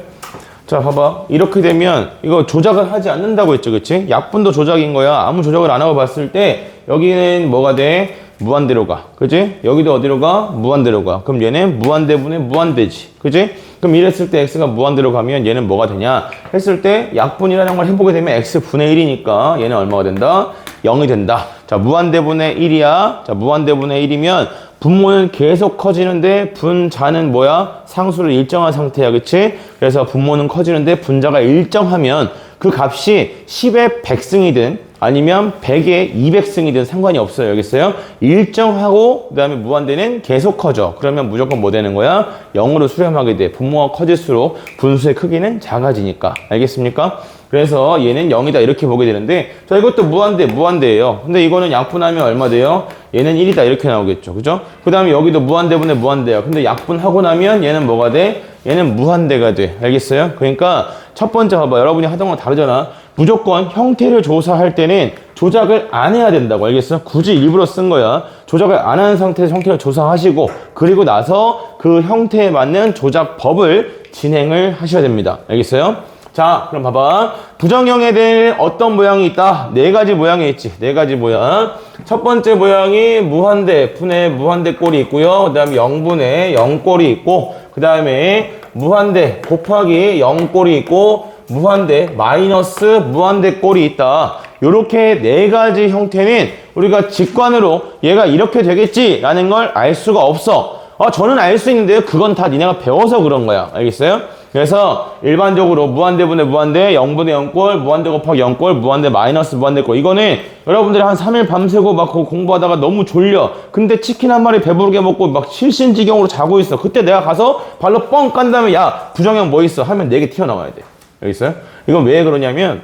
자, 봐봐. 이렇게 되면 이거 조작을 하지 않는다고 했죠. 그치? 약분도 조작인 거야. 아무 조작을 안 하고 봤을 때 여기는 뭐가 돼? 무한대로 가. 그치? 여기도 어디로 가? 무한대로 가. 그럼 얘는 무한대분의 무한대지. 그치? 그럼 이랬을 때 x가 무한대로 가면 얘는 뭐가 되냐? 했을 때 약분이라는 걸 해보게 되면 x분의 1이니까 얘는 얼마가 된다? 0이 된다. 자, 무한대분의 1이야. 자, 무한대분의 1이면 분모는 계속 커지는데 분자는 뭐야? 상수를 일정한 상태야. 그치? 그래서 분모는 커지는데 분자가 일정하면 그 값이 10의 100승이든 아니면 100의 200승이든 상관이 없어요. 알겠어요? 일정하고 그 다음에 무한대는 계속 커져. 그러면 무조건 뭐 되는 거야? 0으로 수렴하게 돼. 분모가 커질수록 분수의 크기는 작아지니까. 알겠습니까? 그래서 얘는 0이다 이렇게 보게 되는데 자 이것도 무한대예요. 근데 이거는 약분하면 얼마 돼요? 얘는 1이다 이렇게 나오겠죠. 그죠? 그 다음에 여기도 무한대분의 무한대야. 근데 약분하고 나면 얘는 뭐가 돼? 얘는 무한대가 돼. 알겠어요? 그러니까 첫 번째 봐봐. 여러분이 하던 건 다르잖아. 무조건 형태를 조사할 때는 조작을 안 해야 된다고. 알겠어? 굳이 일부러 쓴 거야. 조작을 안 하는 상태에서 형태를 조사하시고 그리고 나서 그 형태에 맞는 조작법을 진행을 하셔야 됩니다. 알겠어요? 자, 그럼 봐봐. 부정형에 대해 어떤 모양이 있다? 네 가지 모양이 있지. 네 가지 모양. 첫 번째 모양이 무한대, 분의 무한대 꼴이 있고요. 그 다음에 0분의 0꼴이 있고, 그 다음에 무한대 곱하기 0꼴이 있고, 무한대 마이너스 무한대 꼴이 있다. 요렇게 네 가지 형태는 우리가 직관으로 얘가 이렇게 되겠지라는 걸 알 수가 없어. 저는 알 수 있는데요. 그건 다 니네가 배워서 그런 거야. 알겠어요? 그래서 일반적으로 무한대분의 무한대, 0분의 0꼴, 무한대 곱하기 0꼴, 무한대 마이너스 무한대 꼴. 이거는 여러분들이 한 3일 밤새고 막 공부하다가 너무 졸려. 근데 치킨 한 마리 배부르게 먹고 막 실신지경으로 자고 있어. 그때 내가 가서 발로 뻥 깐 다음에 야, 부정형 뭐 있어? 하면 4개 튀어나와야 돼. 알겠어요? 이건 왜 그러냐면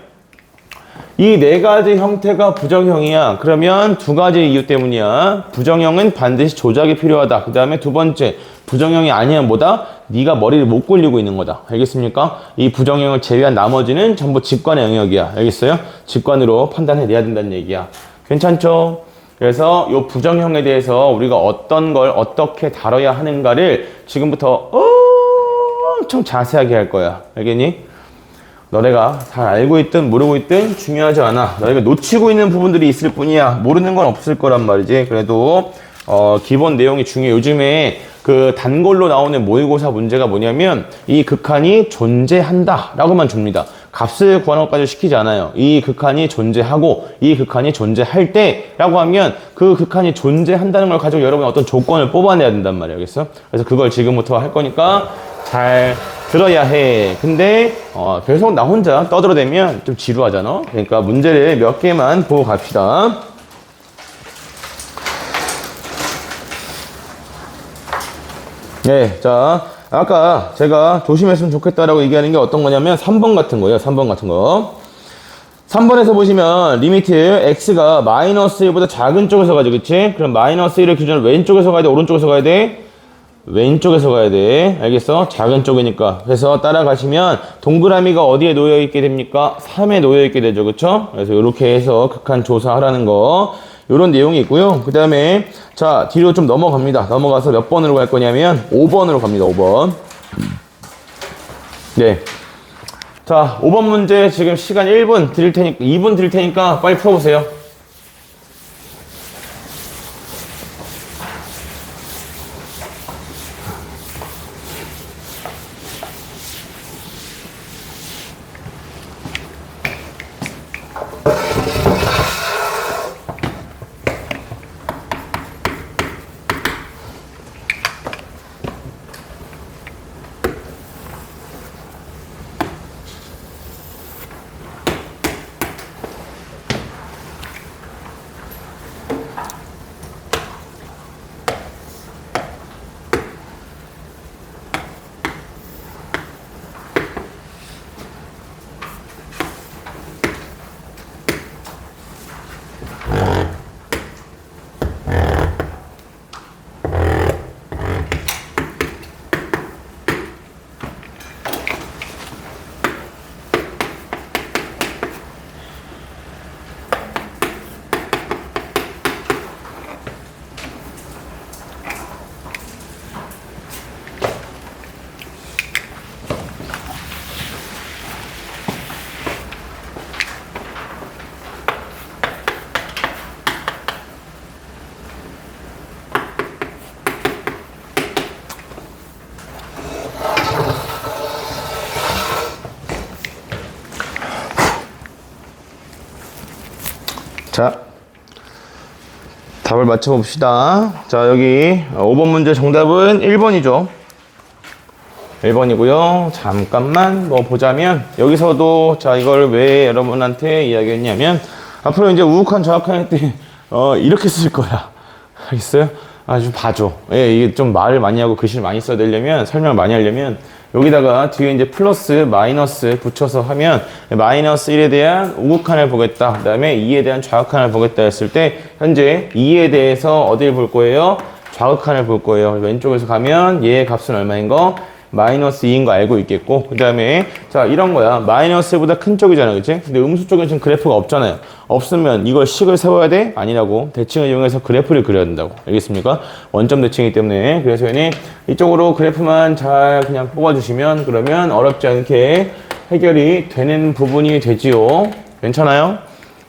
이 네 가지 형태가 부정형이야. 그러면 두 가지 이유 때문이야. 부정형은 반드시 조작이 필요하다. 그 다음에 두 번째, 부정형이 아니면 뭐다? 네가 머리를 못 굴리고 있는 거다. 알겠습니까? 이 부정형을 제외한 나머지는 전부 직관의 영역이야. 알겠어요? 직관으로 판단해내야 된다는 얘기야. 괜찮죠? 그래서 이 부정형에 대해서 우리가 어떤 걸 어떻게 다뤄야 하는가를 지금부터 엄청 자세하게 할 거야. 알겠니? 너네가 잘 알고 있든 모르고 있든 중요하지 않아. 너네가 놓치고 있는 부분들이 있을 뿐이야. 모르는 건 없을 거란 말이지. 그래도 기본 내용이 중요해. 요즘에 그 단골로 나오는 모의고사 문제가 뭐냐면 이 극한이 존재한다 라고만 줍니다. 값을 구하는 것까지 시키지 않아요. 이 극한이 존재하고 이 극한이 존재할 때 라고 하면 그 극한이 존재한다는 걸 가지고 여러분 어떤 조건을 뽑아내야 된단 말이에요. 알겠어? 그래서 그걸 지금부터 할 거니까 잘 들어야 해. 근데 계속 나 혼자 떠들어대면 좀 지루하잖아. 그러니까 문제를 몇 개만 보고 갑시다. 네, 자 아까 제가 조심했으면 좋겠다라고 얘기하는 게 어떤 거냐면 3번 같은 거예요. 3번 같은 거. 3번에서 보시면 리미트 x가 마이너스 1보다 작은 쪽에서 가지, 그치? 그럼 마이너스 1을 기준으로 왼쪽에서 가야 돼? 오른쪽에서 가야 돼? 왼쪽에서 가야 돼. 알겠어? 작은 쪽이니까. 그래서 따라가시면 동그라미가 어디에 놓여있게 됩니까? 3에 놓여있게 되죠. 그쵸? 그래서 이렇게 해서 극한 조사하라는 거. 요런 내용이 있고요. 그 다음에 자 뒤로 좀 넘어갑니다. 넘어가서 몇 번으로 갈 거냐면 5번으로 갑니다. 5번. 네. 자 5번 문제 지금 시간 1분 드릴 테니까 2분 드릴 테니까 빨리 풀어보세요. 자, 답을 맞춰봅시다. 자, 여기 5번 문제 정답은 1번이죠. 1번이고요. 잠깐만 뭐 보자면 여기서도 자 이걸 왜 여러분한테 이야기했냐면 앞으로 이제 우욱한 정확한 할 때 이렇게 쓸 거야. 알겠어요? 좀 봐줘. 예, 이게 좀 말을 많이 하고 글씨를 많이 써야 되려면 설명을 많이 하려면 여기다가 뒤에 이제 플러스 마이너스 붙여서 하면 마이너스 1에 대한 우극한을 보겠다. 그 다음에 2에 대한 좌극한을 보겠다 했을 때 현재 2에 대해서 어디를 볼 거예요? 좌극한을 볼 거예요. 왼쪽에서 가면 얘의 값은 얼마인 거? 마이너스 2인 거 알고 있겠고, 그 다음에 자 이런 거야. 마이너스 1보다 큰 쪽이잖아, 그치? 근데 음수 쪽에는 지금 그래프가 없잖아요. 없으면 이걸 식을 세워야 돼? 아니라고. 대칭을 이용해서 그래프를 그려야 된다고. 알겠습니까? 원점 대칭이기 때문에. 그래서 얘는 이쪽으로 그래프만 잘 그냥 뽑아주시면 그러면 어렵지 않게 해결이 되는 부분이 되지요. 괜찮아요?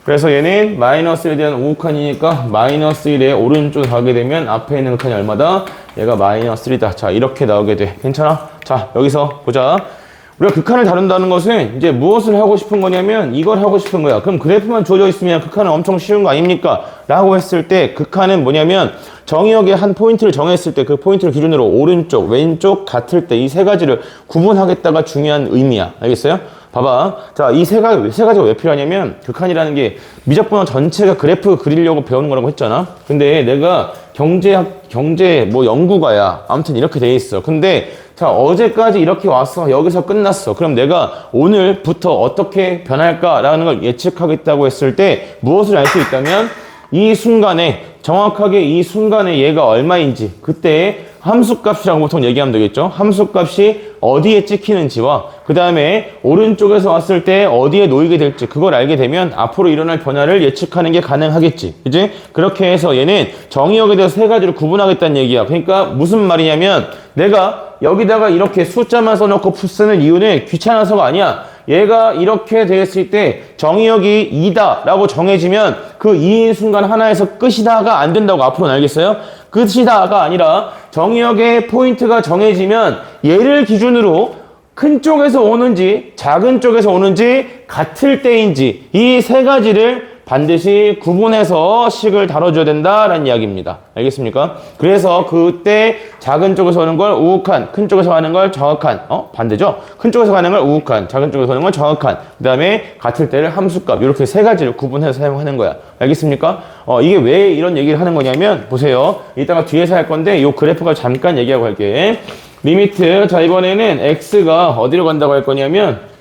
그래서 얘는 마이너스 1에 대한 우극한이니까 마이너스 1에 오른쪽 가게 되면 앞에 있는 극한이 얼마다? 얘가 마이너스 3다. 자, 이렇게 나오게 돼. 괜찮아? 자, 여기서 보자. 우리가 극한을 다룬다는 것은 이제 무엇을 하고 싶은 거냐면 이걸 하고 싶은 거야. 그럼 그래프만 주어져 있으면 극한은 엄청 쉬운 거 아닙니까? 라고 했을 때 극한은 뭐냐면 정의역의 한 포인트를 정했을 때 그 포인트를 기준으로 오른쪽, 왼쪽 같을 때 이 세 가지를 구분하겠다가 중요한 의미야. 알겠어요? 봐봐. 자, 이 세 가지가 왜 필요하냐면 극한이라는 게 미적분원 전체가 그래프 그리려고 배우는 거라고 했잖아. 근데 내가 경제 뭐 연구가야. 아무튼 이렇게 돼 있어. 근데 자, 어제까지 이렇게 왔어. 여기서 끝났어. 그럼 내가 오늘부터 어떻게 변할까라는 걸 예측하겠다고 했을 때 무엇을 알 수 있다면 이 순간에 정확하게 이 순간에 얘가 얼마인지 그때 함수값이라고 보통 얘기하면 되겠죠. 함수값이 어디에 찍히는지와 그 다음에 오른쪽에서 왔을 때 어디에 놓이게 될지 그걸 알게 되면 앞으로 일어날 변화를 예측하는 게 가능하겠지. 그지? 그렇게 해서 얘는 정의역에 대해서 세 가지를 구분하겠다는 얘기야. 그러니까 무슨 말이냐면 내가 여기다가 이렇게 숫자만 써놓고 쓰는 이유는 귀찮아서가 아니야. 얘가 이렇게 되었을 때 정의역이 2다 라고 정해지면 그 2인 순간 하나에서 끝이다가 안 된다고 앞으로는 알겠어요? 끝이다가 아니라 정의역의 포인트가 정해지면 얘를 기준으로 큰 쪽에서 오는지 작은 쪽에서 오는지 같을 때인지 이 세 가지를 반드시 구분해서 식을 다뤄줘야 된다라는 이야기입니다. 알겠습니까? 그래서 그때 작은 쪽에서 오는 걸 우극한, 큰 쪽에서 가는 걸 정확한, 반대죠? 큰 쪽에서 가는 걸 우극한, 작은 쪽에서 오는 걸 정확한, 그 다음에 같을 때를 함수값, 이렇게 세 가지를 구분해서 사용하는 거야. 알겠습니까? 이게 왜 이런 얘기를 하는 거냐면, 보세요. 이따가 뒤에서 할 건데, 이 그래프가 잠깐 얘기하고 할게. 리미트, 자, 이번에는 x가 어디로 간다고 할 거냐면,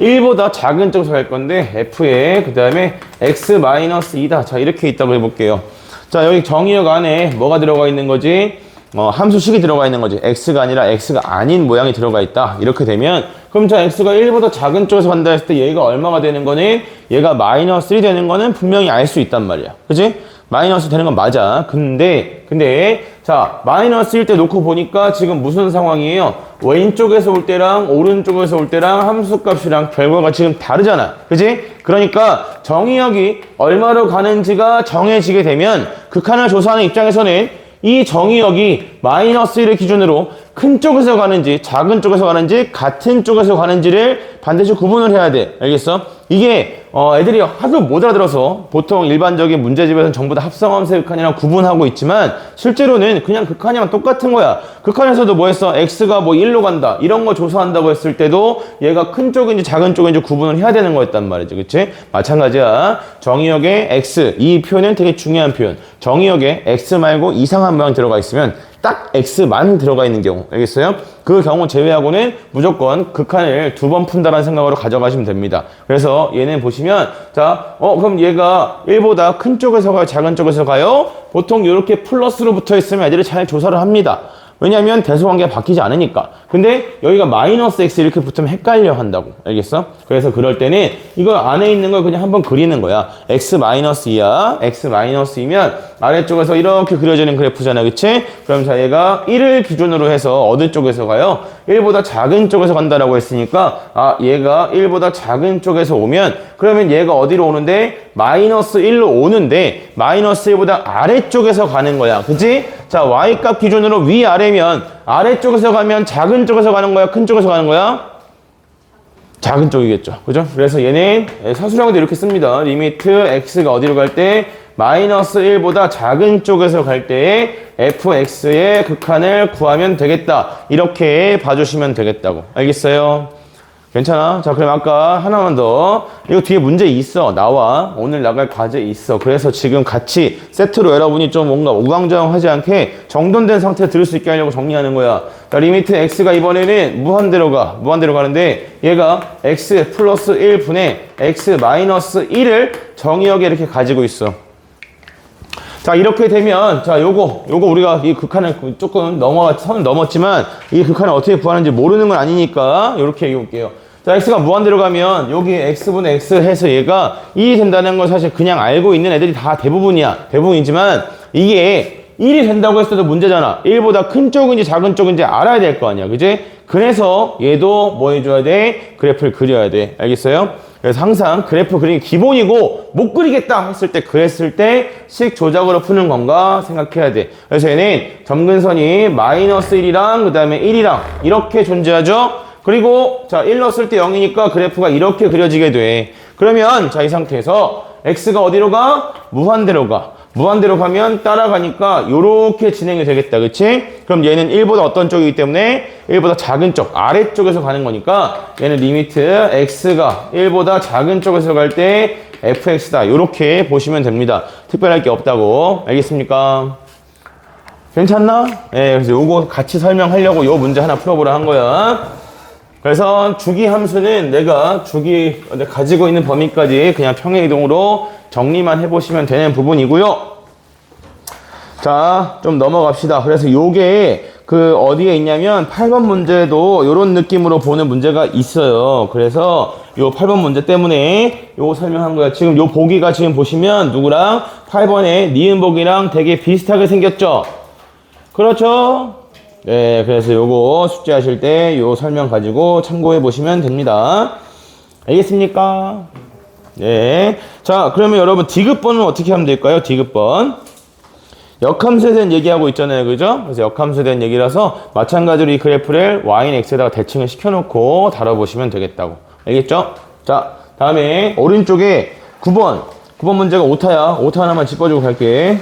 1보다 작은 쪽에서 갈 건데 f에 그 다음에 x-2다. 자, 이렇게 있다고 해볼게요. 자, 여기 정의역 안에 뭐가 들어가 있는 거지? 함수식이 들어가 있는 거지. x가 아니라 x가 아닌 모양이 들어가 있다. 이렇게 되면 그럼 자, x가 1보다 작은 쪽에서 간다 했을 때 얘가 얼마가 되는 거는 얘가 마이너스 1이 되는 거는 분명히 알 수 있단 말이야. 그치? 마이너스 되는 건 맞아. 근데 자, 마이너스 1 때 놓고 보니까 지금 무슨 상황이에요? 왼쪽에서 올 때랑 오른쪽에서 올 때랑 함수값이랑 결과가 지금 다르잖아. 그지? 그러니까 정의역이 얼마로 가는지가 정해지게 되면 극한을 조사하는 입장에서는 이 정의역이 마이너스 1을 기준으로 큰 쪽에서 가는지 작은 쪽에서 가는지 같은 쪽에서 가는지를 반드시 구분을 해야 돼. 알겠어? 이게 애들이 하도 못 알아들어서 보통 일반적인 문제집에서는 전부 다 합성함수의 극한이랑 구분하고 있지만 실제로는 그냥 극한이랑 똑같은 거야. 극한에서도 뭐 했어? x가 뭐 1로 간다. 이런 거 조사한다고 했을 때도 얘가 큰 쪽인지 작은 쪽인지 구분을 해야 되는 거였단 말이지. 그치? 마찬가지야. 정의역에 x. 이 표현은 되게 중요한 표현. 정의역에 x 말고 이상한 모양 들어가 있으면 딱 x만 들어가 있는 경우. 알겠어요? 그 경우 제외하고는 무조건 극한을 2번 푼다라는 생각으로 가져가시면 됩니다. 그래서 얘는 보시면 자, 그럼 얘가 1보다 큰 쪽에서 가요? 작은 쪽에서 가요? 보통 이렇게 플러스로 붙어 있으면 애들이 잘 조사를 합니다. 왜냐면 대소관계가 바뀌지 않으니까. 근데 여기가 마이너스 x 이렇게 붙으면 헷갈려 한다고. 알겠어? 그래서 그럴 때는 이거 안에 있는 걸 그냥 한번 그리는 거야. x-2야. x-2면 아래쪽에서 이렇게 그려지는 그래프잖아. 그치? 그럼 자, 얘가 1을 기준으로 해서 어느 쪽에서 가요? 1보다 작은 쪽에서 간다라고 했으니까 얘가 1보다 작은 쪽에서 오면 그러면 얘가 어디로 오는데? 마이너스 1로 오는데 마이너스 1보다 아래쪽에서 가는 거야. 그치? 자, y값 기준으로 위아래면 아래쪽에서 가면 작은 쪽에서 가는 거야? 큰 쪽에서 가는 거야? 작은 쪽이겠죠. 그죠? 그래서 얘는 사수량도 이렇게 씁니다. 리미트 x가 어디로 갈 때? 마이너스 1보다 작은 쪽에서 갈 때 fx의 극한을 구하면 되겠다. 이렇게 봐주시면 되겠다고. 알겠어요? 괜찮아? 자, 그럼 아까 하나만 더. 이거 뒤에 문제 있어. 나와. 오늘 나갈 과제 있어. 그래서 지금 같이 세트로 여러분이 좀 뭔가 우왕좌왕하지 않게 정돈된 상태에 들을 수 있게 하려고 정리하는 거야. 자, 리미트 x가 이번에는 무한대로 가는데 얘가 x 플러스 1분의 x 마이너스 1을 정의역에 이렇게 가지고 있어. 자, 이렇게 되면, 자, 요거 우리가 이 극한을 조금 선 넘었지만, 이 극한을 어떻게 구하는지 모르는 건 아니니까, 요렇게 얘기해 볼게요. 자, x가 무한대로 가면, 여기 x분의 x 해서 얘가 1이 된다는 걸 사실 그냥 알고 있는 애들이 다 대부분이지만, 이게 1이 된다고 했어도 문제잖아. 1보다 큰 쪽인지 작은 쪽인지 알아야 될 거 아니야. 그지? 그래서 얘도 뭐 해줘야 돼? 그래프를 그려야 돼. 알겠어요? 그래서 항상 그래프 그리는 게 기본이고 못 그리겠다 했을 때 그랬을 때 식 조작으로 푸는 건가 생각해야 돼. 그래서 얘는 점근선이 -1이랑 그 다음에 1이랑 이렇게 존재하죠. 그리고 자 1 넣었을 때 0이니까 그래프가 이렇게 그려지게 돼. 그러면 자 이 상태에서 x가 어디로 가? 무한대로 가. 무한대로 가면 따라가니까 요렇게 진행이 되겠다. 그치? 그럼 얘는 1보다 어떤 쪽이기 때문에 1보다 작은 쪽, 아래쪽에서 가는 거니까 얘는 리미트 x가 1보다 작은 쪽에서 갈 때 fx다. 요렇게 보시면 됩니다. 특별할 게 없다고. 알겠습니까? 괜찮나? 예, 그래서 요거 같이 설명하려고 요 문제 하나 풀어보라 한 거야. 그래서 주기 함수는 내가 가지고 있는 범위까지 그냥 평행이동으로 정리만 해보시면 되는 부분이고요. 자, 좀 넘어갑시다. 그래서 요게 어디에 있냐면 8번 문제도 요런 느낌으로 보는 문제가 있어요. 그래서 요 8번 문제 때문에 요거 설명한 거야. 지금 요 보기가 지금 보시면 누구랑 8번에 니은 보기랑 되게 비슷하게 생겼죠? 그렇죠? 네, 그래서 요거 숙제하실 때 요 설명 가지고 참고해 보시면 됩니다. 알겠습니까? 네. 자, 그러면 여러분 디귿번은 어떻게 하면 될까요? 디귿번. 역함수에 대한 얘기하고 있잖아요. 그죠? 그래서 역함수에 대한 얘기라서 마찬가지로 이 그래프를 y는 x에다가 대칭을 시켜놓고 다뤄보시면 되겠다고. 알겠죠? 자, 다음에 오른쪽에 9번 문제가 오타야. 오타 하나만 짚어주고 갈게.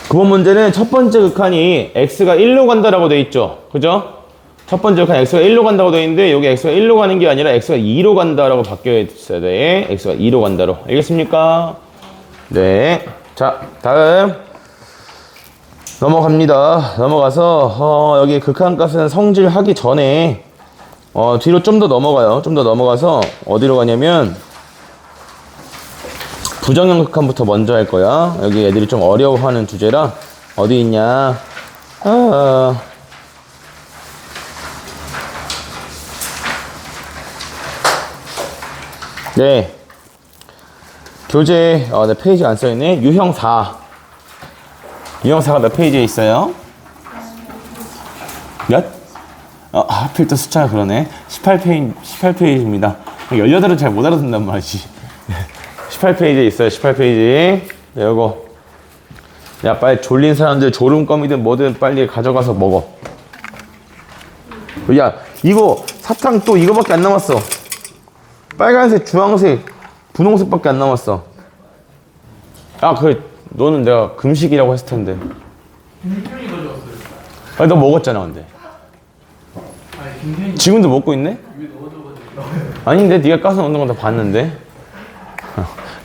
9번 문제는 첫 번째 극한이 x가 1로 간다라고 돼 있죠. 그죠? 첫 번째 극한 x가 1로 간다고 돼 있는데 여기 x가 1로 가는 게 아니라 x가 2로 간다라고 바뀌어 있어야 돼. x가 2로 간다로. 알겠습니까? 네. 자, 다음 넘어갑니다. 넘어가서 여기 극한값은 성질하기 전에 뒤로 좀 더 넘어가요. 좀 더 넘어가서 어디로 가냐면 부정형 극한부터 먼저 할 거야. 여기 애들이 좀 어려워하는 주제라 어디 있냐? 네. 교재 네, 페이지 안 써있네. 유형 4. 유형 4가 몇 페이지에 있어요? 몇? 하필 또 숫자가 그러네. 18페이지입니다. 18은 잘 못 알아듣는단 말이지. 18페이지에 있어요. 18페이지. 네, 요거. 야, 빨리 졸린 사람들 졸음껌이든 뭐든 빨리 가져가서 먹어. 야, 이거 사탕 또 이거밖에 안 남았어. 빨간색, 주황색, 분홍색밖에 안 남았어. 너는 내가 금식이라고 했을 텐데. 김현이 가져왔어요. 아니, 너 먹었잖아, 근데. 아니, 김현이 지금도 먹고 있네? 입에 넣어줘가지고. 아닌데, 네가 까서 넣는 건 다 봤는데.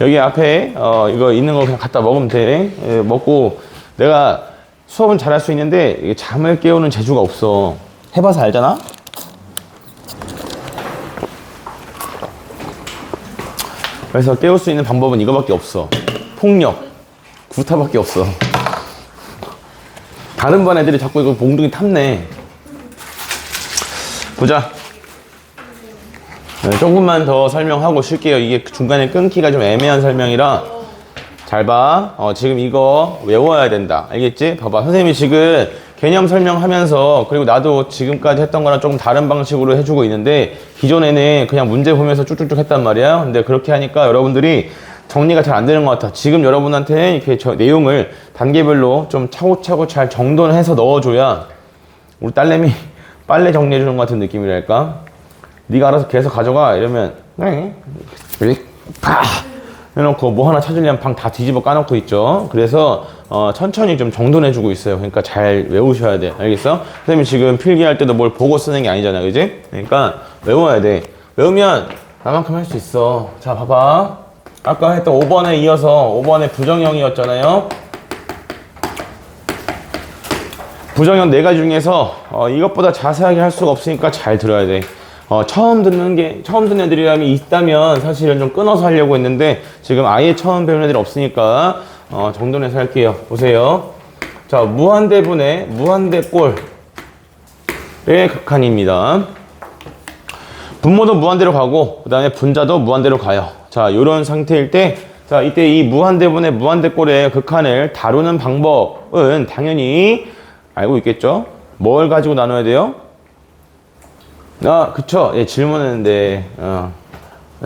여기 앞에 이거 있는 거 그냥 갖다 먹으면 돼. 먹고 내가 수업은 잘할 수 있는데 이게 잠을 깨우는 재주가 없어. 해봐서 알잖아? 그래서 깨울 수 있는 방법은 이거밖에 없어. 폭력. 구타밖에 없어. 다른 반 애들이 자꾸 이거 몽둥이 탐내. 보자. 네, 조금만 더 설명하고 쉴게요. 이게 중간에 끊기가 좀 애매한 설명이라 잘 봐. 지금 이거 외워야 된다. 알겠지? 봐봐. 선생님이 지금 개념 설명하면서 그리고 나도 지금까지 했던 거랑 조금 다른 방식으로 해주고 있는데 기존에는 그냥 문제 보면서 쭉쭉쭉 했단 말이야. 근데 그렇게 하니까 여러분들이 정리가 잘 안 되는 것 같아. 지금 여러분한테 이렇게 내용을 단계별로 좀 차곡차곡 잘 정돈해서 넣어줘야 우리 딸내미 빨래 정리해주는 것 같은 느낌이랄까? 네가 알아서 계속 가져가 이러면 네 파 해놓고 뭐 하나 찾으려면 방 다 뒤집어 까놓고 있죠. 그래서 천천히 좀 정돈해주고 있어요. 그러니까 잘 외우셔야 돼. 알겠어? 선생님이 지금 필기할 때도 뭘 보고 쓰는 게 아니잖아, 그지? 그러니까 외워야 돼. 외우면 나만큼 할 수 있어. 자, 봐봐. 아까 했던 5번에 이어서 5번에 부정형이었잖아요. 부정형 4가지 중에서 이것보다 자세하게 할 수가 없으니까 잘 들어야 돼. 처음 듣는 애들이라면 있다면 사실은 좀 끊어서 하려고 했는데 지금 아예 처음 배우는 애들이 없으니까 정돈해서 할게요. 보세요. 자, 무한대분의 무한대꼴의 극한입니다. 분모도 무한대로 가고 그 다음에 분자도 무한대로 가요. 자, 요런 상태일 때, 자, 이때 이 무한대분의 무한대꼴의 극한을 다루는 방법은 당연히 알고 있겠죠? 뭘 가지고 나눠야 돼요? 그쵸. 예, 질문했는데,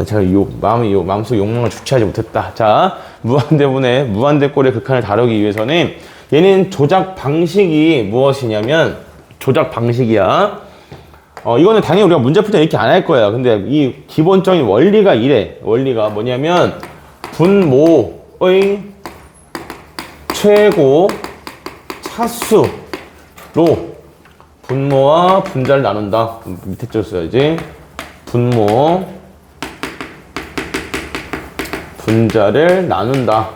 제가 마음속 욕망을 주체하지 못했다. 자, 무한대분의 무한대꼴의 극한을 다루기 위해서는 얘는 조작 방식이 무엇이냐면, 조작 방식이야. 이거는 당연히 우리가 문제 풀 때 이렇게 안 할 거야. 근데 이 기본적인 원리가 이래. 원리가 뭐냐면, 분모의 최고 차수로 분모와 분자를 나눈다. 밑에 줄 써야지. 분모, 분자를 나눈다.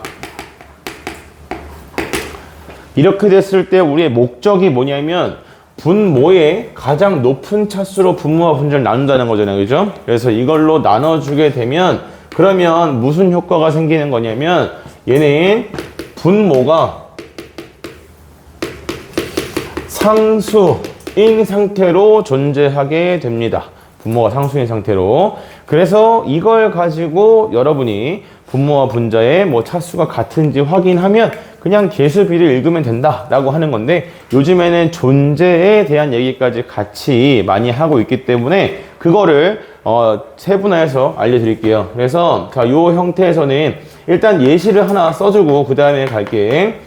이렇게 됐을 때 우리의 목적이 뭐냐면 분모의 가장 높은 차수로 분모와 분자를 나눈다는 거잖아요. 그죠? 그래서 이걸로 나눠주게 되면 그러면 무슨 효과가 생기는 거냐면 얘는 분모가 상수인 상태로 존재하게 됩니다. 분모가 상수인 상태로. 그래서 이걸 가지고 여러분이 분모와 분자의 뭐 차수가 같은지 확인하면 그냥 개수비를 읽으면 된다라고 하는 건데 요즘에는 존재에 대한 얘기까지 같이 많이 하고 있기 때문에 그거를 세분화해서 알려드릴게요. 그래서 자, 요 형태에서는 일단 예시를 하나 써주고 그 다음에 갈게.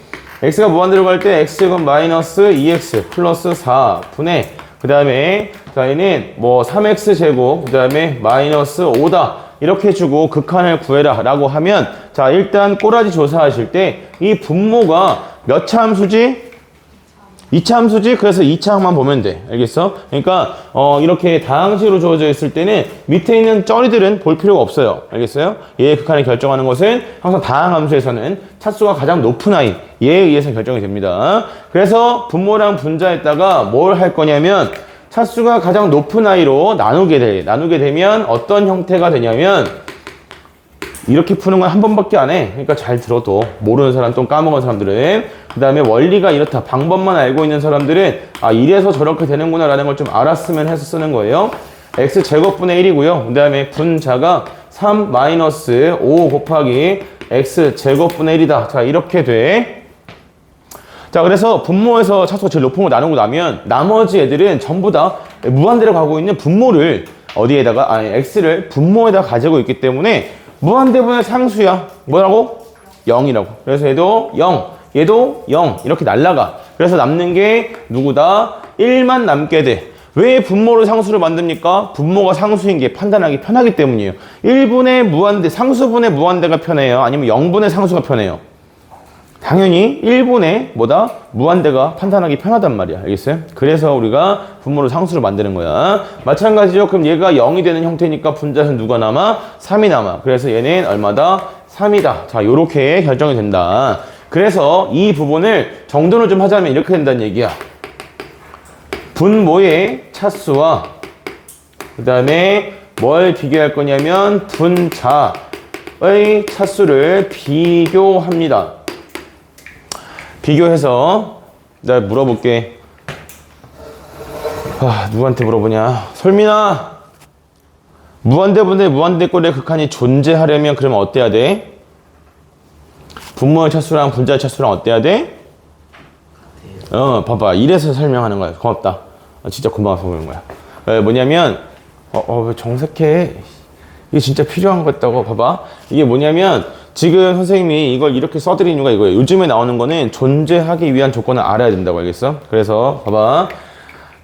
x가 무한대로 갈 때 x제곱 마이너스 2x 플러스 4분의 그 다음에 자, 얘는 뭐 3x제곱 그 다음에 마이너스 5다 이렇게 해주고 극한을 구해라 라고 하면 자, 일단 꼬라지 조사하실 때 이 분모가 몇 차 함수지? 2차 함수지? 그래서 2차 항만 보면 돼. 알겠어? 그러니까 이렇게 다항식으로 주어져 있을 때는 밑에 있는 쩌리들은 볼 필요가 없어요. 알겠어요? 얘의 극한을 결정하는 것은 항상 다항 함수에서는 차수가 가장 높은 아이 얘에 의해서 결정이 됩니다. 그래서 분모랑 분자에다가 뭘 할 거냐면 차수가 가장 높은 아이로 나누게 되면 어떤 형태가 되냐면 이렇게 푸는 건 한 번밖에 안 해. 그러니까 잘 들어도 모르는 사람 좀 까먹은 사람들은 그 다음에 원리가 이렇다. 방법만 알고 있는 사람들은 이래서 저렇게 되는구나 라는 걸 좀 알았으면 해서 쓰는 거예요. x제곱분의 1이고요. 그 다음에 분자가 3 마이너스 5 곱하기 x제곱분의 1이다. 자, 이렇게 돼. 자, 그래서 분모에서 차수가 제일 높은 거 나누고 나면 나머지 애들은 전부 다 무한대로 가고 있는 분모를 어디에다가 x를 분모에다 가지고 있기 때문에 무한대분의 상수야. 뭐라고? 0이라고. 그래서 얘도 0, 얘도 0 이렇게 날라가. 그래서 남는 게 누구다? 1만 남게 돼. 왜 분모를 상수를 만듭니까? 분모가 상수인 게 판단하기 편하기 때문이에요. 1분의 무한대, 상수분의 무한대가 편해요? 아니면 0분의 상수가 편해요? 당연히 1분의 뭐다? 무한대가 판단하기 편하단 말이야. 알겠어요? 그래서 우리가 분모를 상수를 만드는 거야. 마찬가지죠. 그럼 얘가 0이 되는 형태니까 분자에서 누가 남아? 3이 남아. 그래서 얘는 얼마다? 3이다. 자, 요렇게 결정이 된다. 그래서 이 부분을 정돈을 좀 하자면 이렇게 된다는 얘기야. 분모의 차수와 그 다음에 뭘 비교할 거냐면 분자의 차수를 비교합니다. 비교해서 내가 물어볼게. 누구한테 물어보냐? 설민아, 무한대분의 무한대꼴의 극한이 존재하려면 그러면 어때야 돼? 분모의 차수랑 분자의 차수랑 어때야 돼? 봐봐. 이래서 설명하는 거야. 고맙다. 진짜 금방 설명하는 거야. 뭐냐면 왜 정색해? 이게 진짜 필요한 것 같다고. 봐봐. 이게 뭐냐면 지금 선생님이 이걸 이렇게 써드린 이유가 이거예요. 요즘에 나오는 거는 존재하기 위한 조건을 알아야 된다고. 알겠어? 그래서 봐봐.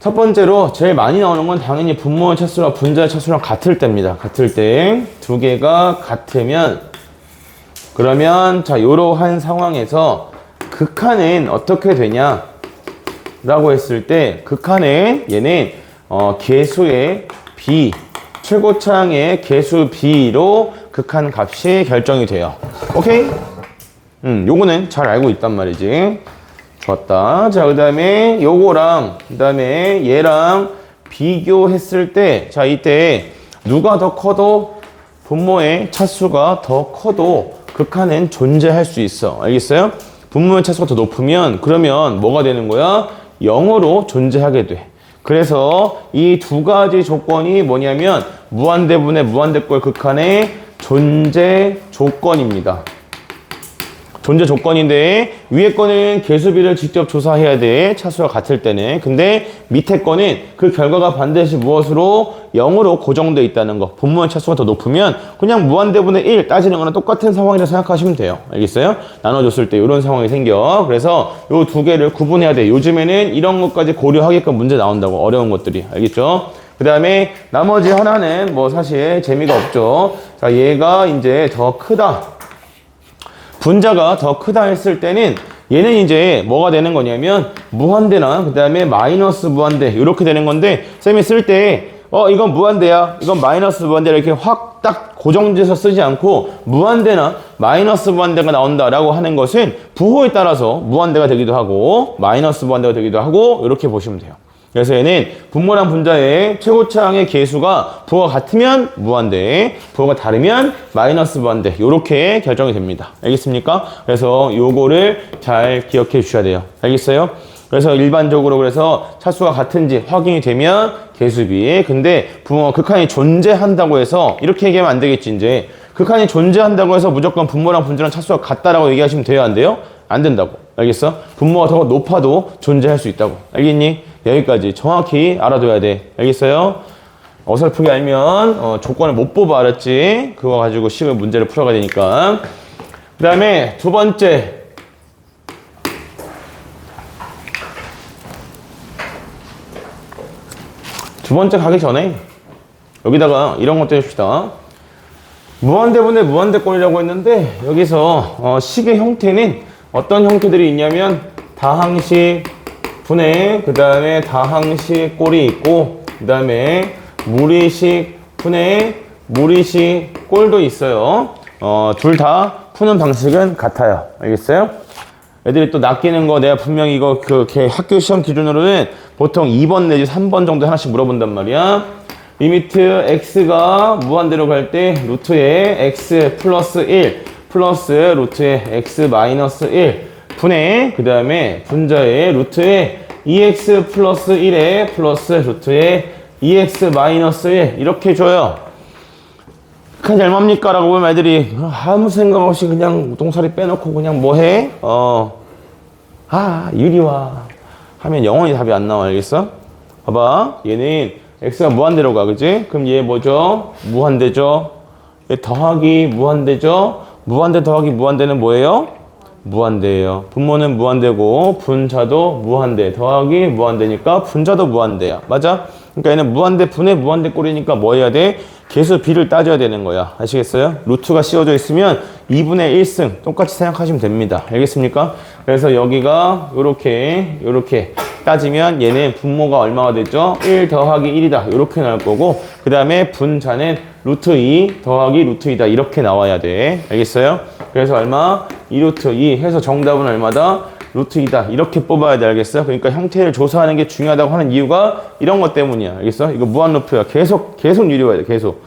첫 번째로 제일 많이 나오는 건 당연히 분모의 차수랑 분자의 차수랑 같을 때입니다. 같을 때 두 개가 같으면 그러면 자, 이러한 상황에서 극한은 어떻게 되냐 라고 했을 때 극한은 얘는 개수의 b 최고차항의 개수 b로 극한 값이 결정이 돼요. 오케이? 요거는 잘 알고 있단 말이지. 좋았다. 자, 그 다음에 요거랑 그 다음에 얘랑 비교했을 때 자, 이때 누가 더 커도 분모의 차수가 더 커도 극한엔 존재할 수 있어. 알겠어요? 분모의 차수가 더 높으면 그러면 뭐가 되는 거야? 0으로 존재하게 돼. 그래서 이 두 가지 조건이 뭐냐면 무한대분의 무한대꼴 극한의 존재 조건입니다. 존재 조건인데 위에 거는 개수비를 직접 조사해야 돼. 차수가 같을 때는. 근데 밑에 거는 그 결과가 반드시 무엇으로? 0으로 고정되어 있다는 거. 분모의 차수가 더 높으면 그냥 무한대분의 1 따지는 거랑 똑같은 상황이라 생각하시면 돼요. 알겠어요? 나눠줬을 때 이런 상황이 생겨. 그래서 요 두 개를 구분해야 돼. 요즘에는 이런 것까지 고려하게끔 문제 나온다고. 어려운 것들이. 알겠죠? 그 다음에 나머지 하나는 뭐 사실 재미가 없죠. 자, 얘가 이제 더 크다. 분자가 더 크다 했을 때는 얘는 이제 뭐가 되는 거냐면 무한대나 그 다음에 마이너스 무한대 이렇게 되는 건데 쌤이 쓸 때 이건 무한대야 이건 마이너스 무한대 이렇게 확 딱 고정돼서 쓰지 않고 무한대나 마이너스 무한대가 나온다라고 하는 것은 부호에 따라서 무한대가 되기도 하고 마이너스 무한대가 되기도 하고 이렇게 보시면 돼요. 그래서 얘는 분모랑 분자의 최고차항의 계수가 부호가 같으면 무한대, 부호가 다르면 마이너스 무한대 이렇게 결정이 됩니다. 알겠습니까? 그래서 요거를 잘 기억해 주셔야 돼요. 알겠어요? 그래서 일반적으로 그래서 차수가 같은지 확인이 되면 계수비. 근데 분모가 극한이 존재한다고 해서 이렇게 얘기하면 안 되겠지. 이제 극한이 존재한다고 해서 무조건 분모랑 분자랑 차수가 같다라고 얘기하시면 돼요? 안 돼요? 안 된다고. 알겠어? 분모가 더 높아도 존재할 수 있다고. 알겠니? 여기까지 정확히 알아둬야 돼. 알겠어요? 어설프게 알면 조건을 못 뽑아. 알았지? 그거 가지고 식을 문제를 풀어가야 되니까. 그 다음에 두 번째. 두 번째 가기 전에 여기다가 이런 것도 해줍시다. 무한대분의 무한대꼴이라고 했는데 여기서 식의 형태는 어떤 형태들이 있냐면 다항식 분해, 그 다음에 다항식 꼴이 있고 그 다음에 무리식 분해, 무리식 꼴도 있어요. 둘 다 푸는 방식은 같아요. 알겠어요? 애들이 또 낚이는 거 내가 분명히 이거 학교 시험 기준으로는 보통 2번 내지 3번 정도 하나씩 물어본단 말이야. 리미트 x가 무한대로 갈 때 루트에 x 플러스 1 플러스 루트에 x 마이너스 1 분의 그 다음에 분자의 루트에 2x 플러스 1에 플러스 루트에 2x 마이너스 1 이렇게 줘요. 그게 얼마입니까? 라고 보면 애들이 아무 생각 없이 그냥 동사리 빼놓고 그냥 뭐해? 유리화 하면 영원히 답이 안 나와. 알겠어? 봐봐. 얘는 x가 무한대로 가. 그지? 그럼 얘 뭐죠? 무한대죠? 얘 더하기 무한대죠? 무한대 더하기 무한대는 뭐예요? 무한대예요. 분모는 무한대고 분자도 무한대. 더하기 무한대니까 분자도 무한대야. 맞아? 그러니까 얘는 무한대 분의 무한대 꼴이니까 뭐 해야 돼? 계수 b를 따져야 되는 거야. 아시겠어요? 루트가 씌워져 있으면 2분의 1승 똑같이 생각하시면 됩니다. 알겠습니까? 그래서 여기가 요렇게 따지면 얘는 분모가 얼마가 되죠? 1 더하기 1이다. 이렇게 나올 거고 그 다음에 분자는 루트 2 더하기 루트 2다. 이렇게 나와야 돼. 알겠어요? 그래서 얼마? 2루트 2 해서 정답은 얼마다? 루트 2다. 이렇게 뽑아야 돼. 알겠어요? 그러니까 형태를 조사하는 게 중요하다고 하는 이유가 이런 것 때문이야. 알겠어? 이거 무한루프야. 계속 유리화야 돼. 계속.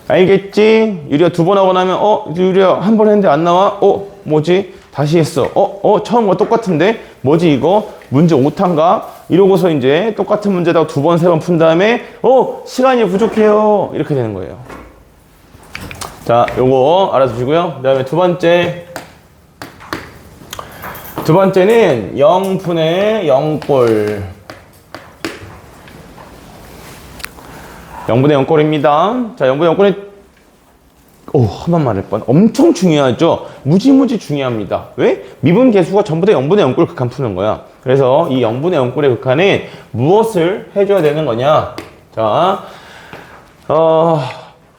알겠지? 유리화 두 번 하고 나면 유리화 한 번 했는데 안 나와? 뭐지? 다시 했어. 처음과 똑같은데? 뭐지 이거? 문제 오탄가? 이러고서 이제 똑같은 문제다가 두 번, 세 번 푼 다음에 시간이 부족해요. 이렇게 되는 거예요. 자, 요거 알아두시고요. 그 다음에 두 번째는 0분의 0꼴. 0분의 0꼴입니다. 자, 0분의 0꼴은 한 번 말할 뻔. 엄청 중요하죠? 무지무지 중요합니다. 왜? 미분 계수가 전부 다 0분의 0꼴 극한 푸는 거야. 그래서 이 0분의 0꼴의 극한에 무엇을 해줘야 되는 거냐? 자,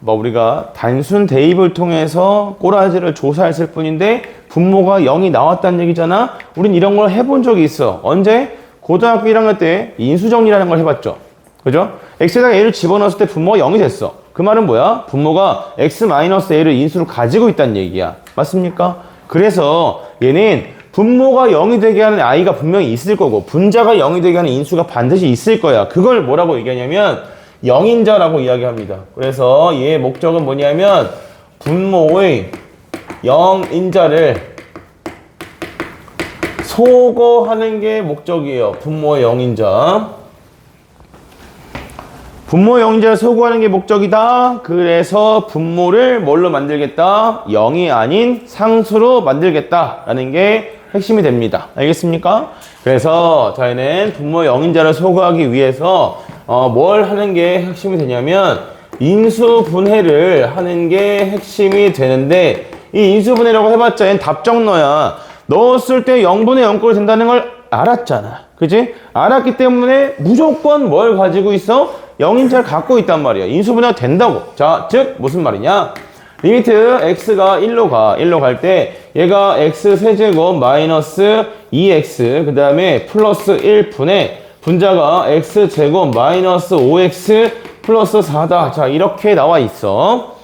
우리가 단순 대입을 통해서 꼬라지를 조사했을 뿐인데 분모가 0이 나왔다는 얘기잖아? 우린 이런 걸 해본 적이 있어. 언제? 고등학교 1학년 때 인수정리라는 걸 해봤죠. 그죠? x에다가 a를 집어넣었을 때 분모가 0이 됐어. 그 말은 뭐야? 분모가 x-a를 인수로 가지고 있다는 얘기야. 맞습니까? 그래서 얘는 분모가 0이 되게 하는 i가 분명히 있을 거고 분자가 0이 되게 하는 인수가 반드시 있을 거야. 그걸 뭐라고 얘기하냐면 영인자라고 이야기합니다. 그래서 얘의 목적은 뭐냐면 분모의 영인자를 소거하는 게 목적이에요. 분모의 영인자. 분모의 영인자를 소거하는 게 목적이다. 그래서 분모를 뭘로 만들겠다? 0이 아닌 상수로 만들겠다라는 게 핵심이 됩니다. 알겠습니까? 그래서 저희는 분모의 영인자를 소거하기 위해서 뭘 하는 게 핵심이 되냐면 인수분해를 하는 게 핵심이 되는데, 이 인수분해라고 해봤자 얘는 답정너야. 넣었을 때 0분의 0꼴이 된다는 걸 알았잖아. 그지? 알았기 때문에 무조건 뭘 가지고 있어? 영인자를 갖고 있단 말이야. 인수분해가 된다고. 자, 즉 무슨 말이냐? 리미트 x가 1로 가. 1로 갈 때 얘가 x 세제곱 마이너스 2x 그 다음에 플러스 1분의 분자가 x 제곱 마이너스 5x 플러스 4다. 자, 이렇게 나와 있어.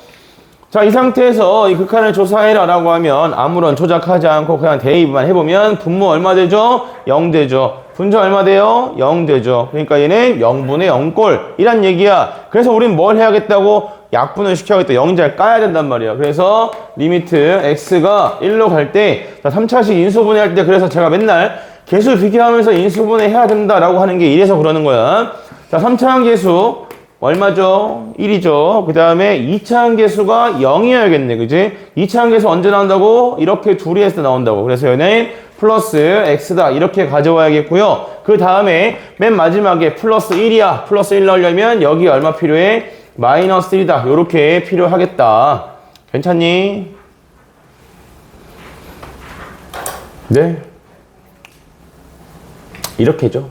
자, 이 상태에서 이 극한을 조사해라 라고 하면 아무런 조작하지 않고 그냥 대입만 해보면 분모 얼마 되죠? 0 되죠. 분자 얼마 돼요? 0 되죠. 그러니까 얘는 0분의 0꼴 이란 얘기야. 그래서 우린 뭘 해야겠다고? 약분을 시켜야겠다. 영인자를 까야 된단 말이야. 그래서 리미트 x가 1로 갈 때 3차식 인수분해 할 때 그래서 제가 맨날 계수 비교하면서 인수분해 해야 된다라고 하는 게 이래서 그러는 거야. 자, 3차항 계수 얼마죠? 1이죠. 그 다음에 2차항 계수가 0이어야겠네. 그지? 2차항 계수 언제 나온다고? 이렇게 둘이 해서 나온다고. 그래서 얘는 플러스 x다. 이렇게 가져와야겠고요. 그 다음에 맨 마지막에 플러스 1이야. 플러스 1 넣으려면 여기 얼마 필요해? 마이너스 1이다. 요렇게 필요하겠다. 괜찮니? 네. 이렇게죠.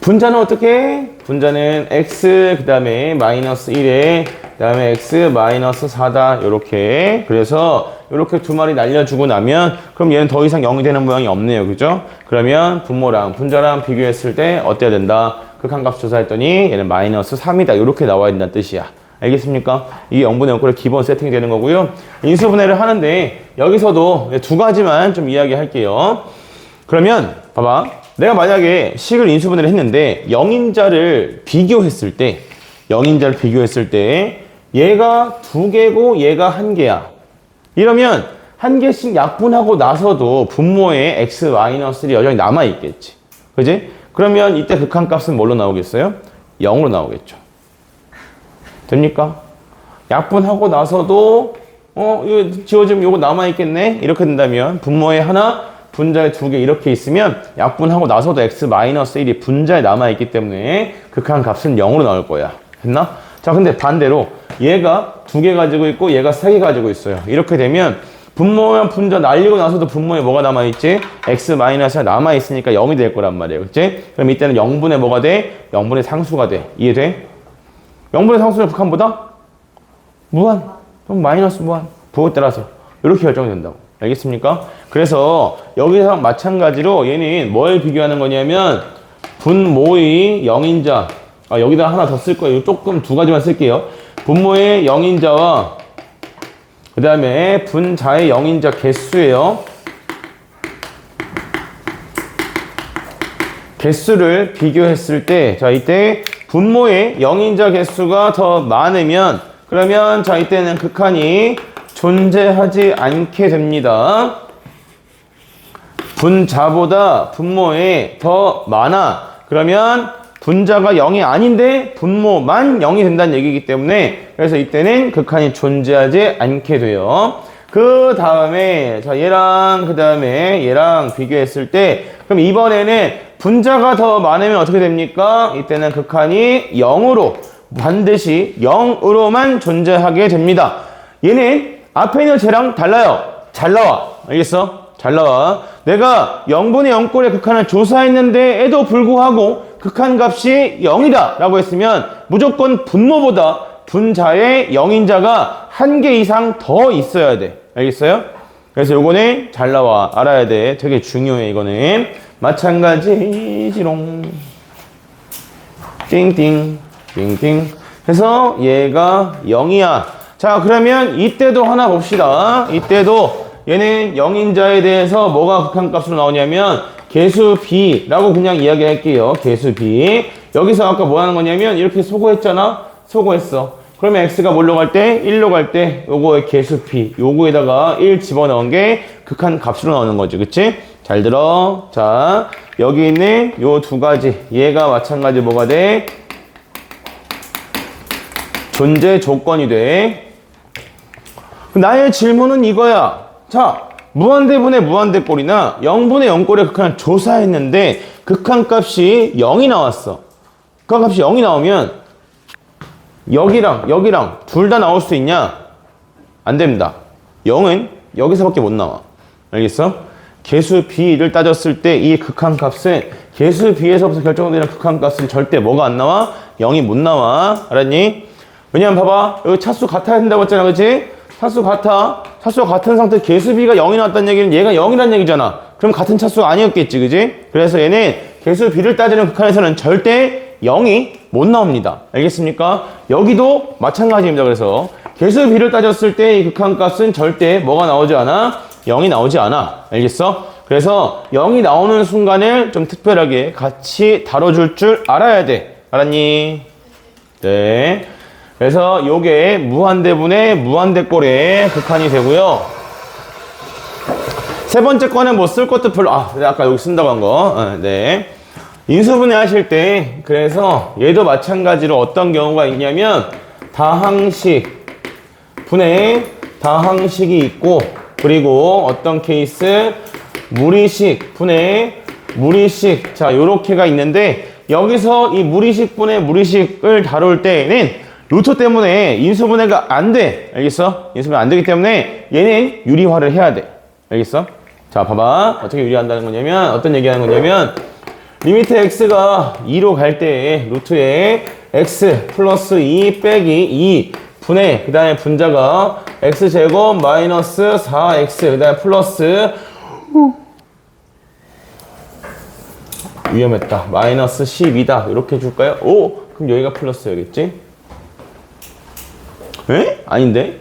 분자는 어떻게 해? 분자는 x 그 다음에 마이너스 1에 그 다음에 x 마이너스 4다. 요렇게. 그래서 요렇게 두 마리 날려주고 나면 그럼 얘는 더 이상 0이 되는 모양이 없네요. 그죠? 그러면 분모랑 분자랑 비교했을 때 어때야 된다? 극한값 조사했더니 얘는 마이너스 3이다. 요렇게 나와야 된다는 뜻이야. 알겠습니까? 이게 0분의 0꼴의 기본 세팅이 되는 거고요. 인수분해를 하는데 여기서도 두 가지만 좀 이야기할게요. 그러면 봐봐. 내가 만약에 식을 인수분해를 했는데 영인자를 비교했을 때 얘가 2개고 얘가 1개야. 이러면 1개씩 약분하고 나서도 분모에 x-1이 여전히 남아있겠지. 그지? 그러면 이때 극한값은 뭘로 나오겠어요? 0으로 나오겠죠. 됩니까? 약분하고 나서도 이거 지워지면 이거 남아있겠네? 이렇게 된다면 분모에 하나 분자에 2개 이렇게 있으면 약분하고 나서도 x-1이 분자에 남아있기 때문에 극한값은 0으로 나올 거야. 됐나? 자, 근데 반대로 얘가 2개 가지고 있고 얘가 3개 가지고 있어요. 이렇게 되면 분모랑 분자 날리고 나서도 분모에 뭐가 남아있지? x-가 남아있으니까 0이 될 거란 말이에요. 그치? 그럼 이때는 0분의 뭐가 돼? 0분의 상수가 돼. 이해돼? 0분의 상수는 극한보다? 무한. 그럼 마이너스 무한. 부호에 따라서 이렇게 결정이 된다고. 알겠습니까? 그래서 여기서 마찬가지로 얘는 뭘 비교하는 거냐면 분모의 영인자, 여기다 하나 더 쓸 거예요. 조금 두 가지만 쓸게요. 분모의 영인자와 그 다음에 분자의 영인자 개수예요. 개수를 비교했을 때, 자, 이때 분모의 영인자 개수가 더 많으면 그러면 자, 이때는 극한이 존재하지 않게 됩니다. 분자보다 분모에 더 많아. 그러면 분자가 0이 아닌데 분모만 0이 된다는 얘기이기 때문에 그래서 이때는 극한이 존재하지 않게 돼요. 그 다음에 자, 얘랑 그 다음에 얘랑 비교했을 때 그럼 이번에는 분자가 더 많으면 어떻게 됩니까? 이때는 극한이 0으로 반드시 0으로만 존재하게 됩니다. 얘는 앞에 있는 쟤랑 달라요. 잘 나와. 알겠어? 잘 나와. 내가 0분의 0꼴의 극한을 조사했는데에도 불구하고 극한값이 0이다 라고 했으면 무조건 분모보다 분자의 영인자가 1개 이상 더 있어야 돼. 알겠어요? 그래서 요거는 잘 나와. 알아야 돼. 되게 중요해. 이거는 마찬가지지롱. 띵띵 띵띵 해서 얘가 0이야. 자, 그러면 이때도 하나 봅시다. 이때도 얘는 영인자에 대해서 뭐가 극한값으로 나오냐면 개수 B라고 그냥 이야기할게요. 개수 B. 여기서 아까 뭐 하는 거냐면 이렇게 소거했잖아. 소거했어. 그러면 x가 뭘로 갈 때? 1로 갈 때 요거의 개수 p 요거에다가 1 집어넣은 게 극한 값으로 나오는 거지. 그치? 잘 들어. 자, 여기 있는 요 두 가지 얘가 마찬가지 뭐가 돼? 존재 조건이 돼. 나의 질문은 이거야. 자, 무한대분의 무한대꼴이나 0분의 0꼴의 극한을 조사했는데 극한값이 0이 나왔어. 극한값이 0이 나오면 여기랑 둘 다 나올 수 있냐? 안 됩니다. 0은 여기서밖에 못 나와. 알겠어? 개수 b를 따졌을 때 이 극한값은 개수 b에서부터 결정되는 극한값은 절대 뭐가 안 나와? 0이 못 나와. 알았니? 왜냐면 봐봐. 여기 차수 같아야 된다고 했잖아. 그치? 차수 같아. 차수가 같은 상태 개수 b가 0이 나왔다는 얘기는 얘가 0이란 얘기잖아. 그럼 같은 차수가 아니었겠지. 그지? 그래서 얘는 개수 b를 따지는 극한에서는 절대 0이 못 나옵니다. 알겠습니까? 여기도 마찬가지입니다. 그래서 개수 b를 따졌을 때 이 극한값은 절대 뭐가 나오지 않아? 0이 나오지 않아. 알겠어? 그래서 0이 나오는 순간을 좀 특별하게 같이 다뤄줄 줄 알아야 돼. 알았니? 네. 그래서 요게 무한대분의 무한대꼴의 극한이 되고요. 세 번째 거는 뭐 쓸 것도 별로, 아까 여기 쓴다고 한 거. 네. 인수분해 하실 때, 그래서 얘도 마찬가지로 어떤 경우가 있냐면, 다항식, 분해, 다항식이 있고, 그리고 어떤 케이스, 무리식, 분해, 무리식. 자, 요렇게가 있는데, 여기서 이 무리식 분해, 무리식을 다룰 때는 루트 때문에 인수분해가 안 돼. 알겠어? 인수분해 안 되기 때문에 얘는 유리화를 해야 돼. 알겠어? 자, 봐봐. 어떻게 유리한다는 거냐면, 어떤 얘기하는 거냐면, 리미트 x가 2로 갈 때 루트에 x 플러스 2 빼기 2 분의 그 다음에 분자가 x제곱 마이너스 4x 그 다음에 플러스 위험했다. 마이너스 12다. 이렇게 줄까요? 오! 그럼 여기가 플러스여겠지? 에? 아닌데?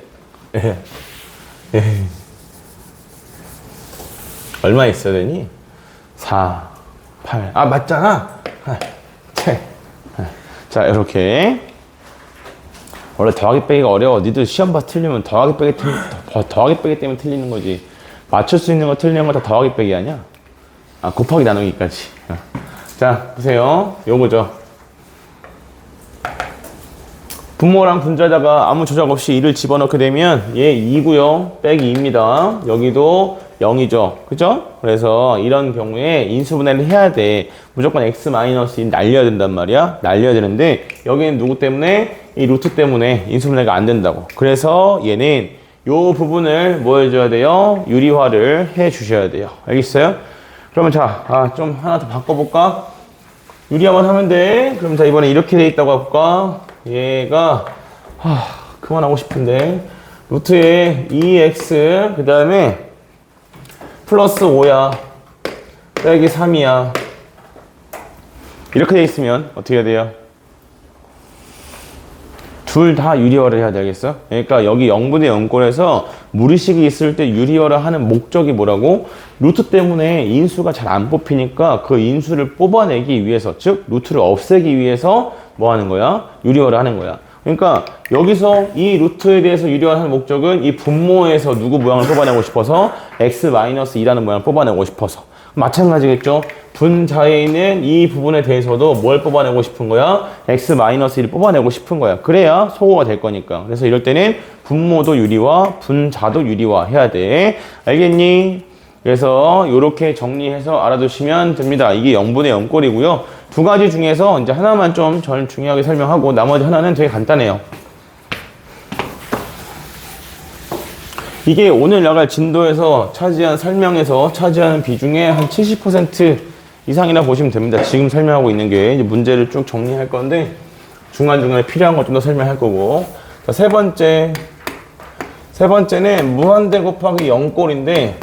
얼마 있어야 되니? 4 8. 맞잖아. 7. 자, 이렇게. 원래 더하기 빼기가 어려워. 니들 시험 봐 틀리면 더하기 빼기 때문에 틀리는 거지. 맞출 수 있는 거 틀리는 거 다 더하기 빼기 아니야? 곱하기 나누기까지. 자, 보세요. 요거죠. 분모랑 분자에다가 아무 조작 없이 2를 집어넣게 되면 얘 2고요. 빼기 2입니다. 여기도 0이죠. 그죠? 그래서 이런 경우에 인수분해를 해야 돼. 무조건 x-1 날려야 된단 말이야. 날려야 되는데 여기는 누구 때문에? 이 루트 때문에 인수분해가 안 된다고. 그래서 얘는 요 부분을 뭐 해줘야 돼요? 유리화를 해 주셔야 돼요. 알겠어요? 그러면 자, 좀 하나 더 바꿔볼까? 유리화만 하면 돼. 그럼 자, 이번에 이렇게 돼 있다고 해볼까? 얘가 그만하고 싶은데 루트에 2x 그 다음에 플러스 5야 빼기 3이야 이렇게 돼 있으면 어떻게 해야 돼요? 둘 다 유리화를 해야 되겠어? 그러니까 여기 0분의 0꼴에서 무리식이 있을 때 유리화를 하는 목적이 뭐라고? 루트 때문에 인수가 잘 안 뽑히니까 그 인수를 뽑아내기 위해서, 즉 루트를 없애기 위해서 뭐 하는 거야? 유리화를 하는 거야. 그러니까 여기서 이 루트에 대해서 유리화를 하는 목적은 이 분모에서 누구 모양을 뽑아내고 싶어서 x-2라는 모양을 뽑아내고 싶어서 마찬가지겠죠. 분자에 있는 이 부분에 대해서도 뭘 뽑아내고 싶은 거야? x-1을 뽑아내고 싶은 거야. 그래야 소호가 될 거니까. 그래서 이럴 때는 분모도 유리화, 분자도 유리화 해야 돼. 알겠니? 그래서 이렇게 정리해서 알아두시면 됩니다. 이게 0분의 0꼴이고요. 두 가지 중에서 이제 하나만 좀 중요하게 설명하고 나머지 하나는 되게 간단해요. 이게 오늘 나갈 진도에서 설명에서 차지하는 비중의 한 70% 이상이라 보시면 됩니다. 지금 설명하고 있는 게 이제 문제를 쭉 정리할 건데 중간중간에 필요한 것 좀 더 설명할 거고. 자, 세 번째는 무한대 곱하기 0꼴인데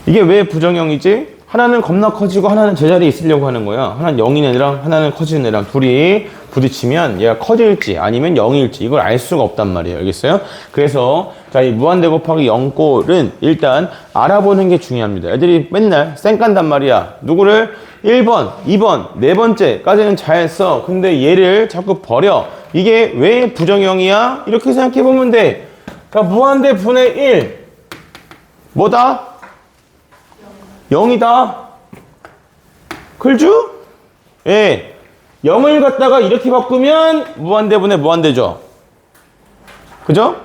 이게 왜 부정형이지? 하나는 겁나 커지고 하나는 제자리에 있으려고 하는 거야. 하나는 0인 애랑 하나는 커지는 애랑 둘이 부딪히면 얘가 커질지 아니면 0일지 이걸 알 수가 없단 말이에요. 알겠어요? 그래서 자, 이 무한대 곱하기 0꼴은 일단 알아보는 게 중요합니다. 애들이 맨날 쌩 깐단 말이야. 누구를? 1번, 2번, 네 번째까지는 잘 써. 근데 얘를 자꾸 버려. 이게 왜 부정형이야? 이렇게 생각해 보면 돼. 그러니까 무한대 분의 1. 뭐다? 0이다. 글주? 예. 0을 갖다가 이렇게 바꾸면 무한대분의 무한대죠. 그죠?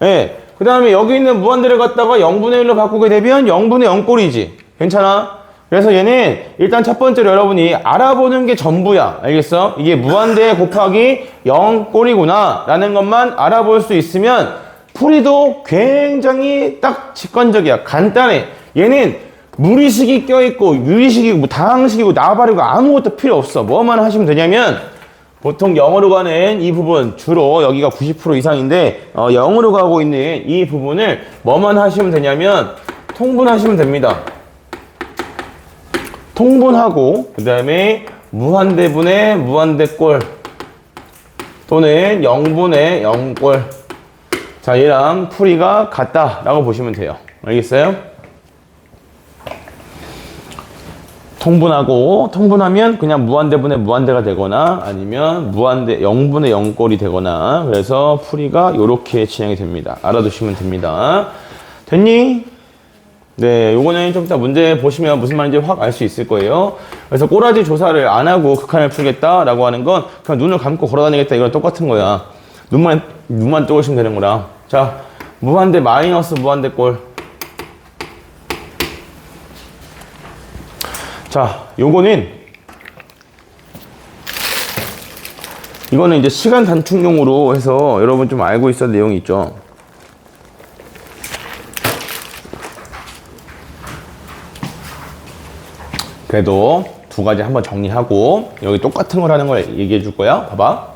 예. 그 다음에 여기 있는 무한대를 갖다가 0분의 1로 바꾸게 되면 0분의 0꼴이지. 괜찮아? 그래서 얘는 일단 첫 번째로 여러분이 알아보는 게 전부야. 알겠어? 이게 무한대 곱하기 0꼴이구나 라는 것만 알아볼 수 있으면 풀이도 굉장히 딱 직관적이야. 간단해. 얘는 무리식이 껴있고 유리식이고 뭐 다항식이고 나발이고 아무것도 필요 없어. 뭐만 하시면 되냐면 보통 0으로 가는 이 부분 주로 여기가 90% 이상인데 0으로 가고 있는 이 부분을 뭐만 하시면 되냐면 통분하시면 됩니다. 통분하고 그 다음에 무한대분의 무한대꼴 또는 0분의 0꼴 자 얘랑 풀이가 같다라고 보시면 돼요. 알겠어요? 통분하면 그냥 무한대분의 무한대가 되거나 아니면 무한대 0분의 0꼴이 되거나 그래서 풀이가 이렇게 진행이 됩니다. 알아두시면 됩니다. 됐니? 네, 요거는 좀 이따 문제 보시면 무슨 말인지 확 알 수 있을 거예요. 그래서 꼬라지 조사를 안 하고 극한을 풀겠다라고 하는 건 그냥 눈을 감고 걸어다니겠다 이거랑 똑같은 거야. 눈만 떠오시면 되는 거라. 자, 무한대 마이너스 무한대 꼴. 자, 이거는 이제 시간 단축용으로 해서 여러분 좀 알고 있어야 될 내용이 있죠. 그래도 두 가지 한번 정리하고 여기 똑같은 걸 하는 걸 얘기해 줄 거야. 봐봐.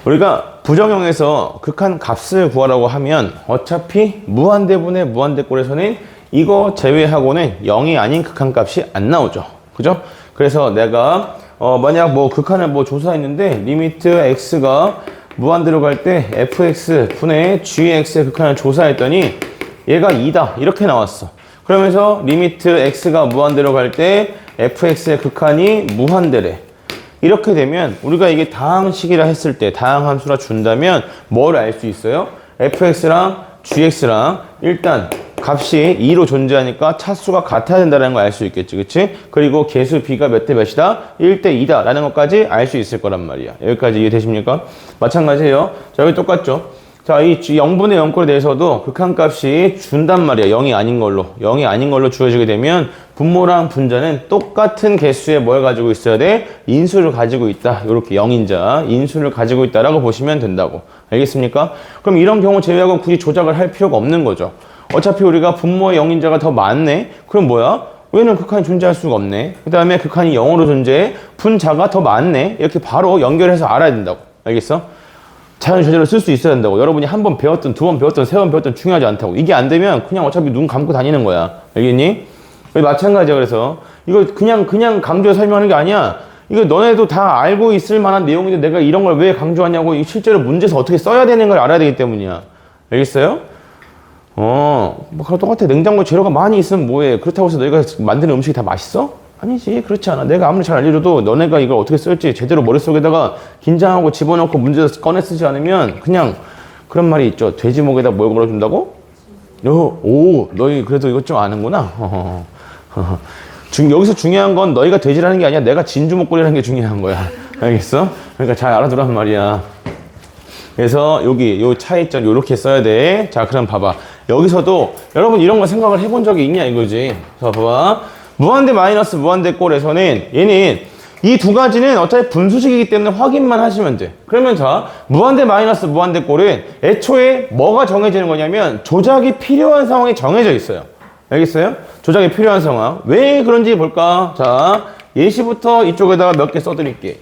우리가 부정형에서 극한 값을 구하라고 하면 어차피 무한대분의 무한대꼴에서는 이거 제외하고는 0이 아닌 극한 값이 안 나오죠. 그죠? 그래서 내가 만약 뭐 극한을 뭐 조사했는데 리미트 x가 무한대로 갈 때 fx 분의 gx의 극한을 조사했더니 얘가 2다 이렇게 나왔어. 그러면서 리미트 x가 무한대로 갈 때 fx의 극한이 무한대래. 이렇게 되면 우리가 이게 다항식이라 했을 때 다항함수라 준다면 뭘 알 수 있어요? fx랑 gx랑 일단 값이 2로 존재하니까 차수가 같아야 된다는 걸 알 수 있겠지. 그치? 그리고 개수 b가 몇 대 몇이다? 1대 2다 라는 것까지 알 수 있을 거란 말이야. 여기까지 이해되십니까? 마찬가지예요. 자, 여기 똑같죠? 자, 이 0분의 0꼴에 대해서도 극한값이 준단 말이야. 0이 아닌 걸로. 0이 아닌 걸로 주어지게 되면 분모랑 분자는 똑같은 개수의 뭘 가지고 있어야 돼? 인수를 가지고 있다. 이렇게 0인자, 인수를 가지고 있다라고 보시면 된다고. 알겠습니까? 그럼 이런 경우 제외하고 굳이 조작을 할 필요가 없는 거죠. 어차피 우리가 분모의 0인자가 더 많네? 그럼 뭐야? 얘는 극한이 존재할 수가 없네. 그 다음에 극한이 0으로 존재해. 분자가 더 많네. 이렇게 바로 연결해서 알아야 된다고. 알겠어? 자연 제재로 쓸 수 있어야 된다고. 여러분이 한 번 배웠든 두 번 배웠든 세 번 배웠든 중요하지 않다고. 이게 안 되면 그냥 어차피 눈 감고 다니는 거야. 알겠니? 마찬가지야. 그래서 이거 그냥 강조해서 설명하는 게 아니야. 이거 너네도 다 알고 있을 만한 내용인데 내가 이런 걸 왜 강조하냐고. 실제로 문제에서 어떻게 써야 되는 걸 알아야 되기 때문이야. 알겠어요? 뭐 그랑 똑같아. 냉장고에 재료가 많이 있으면 뭐해. 그렇다고 해서 너희가 만드는 음식이 다 맛있어? 아니지. 그렇지 않아. 내가 아무리 잘 알려줘도 너네가 이걸 어떻게 쓸지 제대로 머릿속에다가 긴장하고 집어넣고 문제에서 꺼내 쓰지 않으면 그냥 그런 말이 있죠. 돼지 목에다 뭘 걸어준다고? 오, 너희 그래도 이것 좀 아는구나. 여기서 중요한 건 너희가 돼지라는 게 아니야. 내가 진주 목걸이라는 게 중요한 거야. 알겠어? 그러니까 잘 알아두란 말이야. 그래서 여기 요 차이점 요렇게 써야 돼. 자, 그럼 봐봐. 여기서도 여러분 이런 거 생각을 해본 적이 있냐 이거지. 자, 봐봐. 무한대 마이너스 무한대 꼴에서는 얘는 이 두 가지는 어차피 분수식이기 때문에 확인만 하시면 돼. 그러면 자, 무한대 마이너스 무한대 꼴은 애초에 뭐가 정해지는 거냐면 조작이 필요한 상황이 정해져 있어요. 알겠어요? 조작이 필요한 상황. 왜 그런지 볼까? 자, 예시부터 이쪽에다가 몇 개 써드릴게.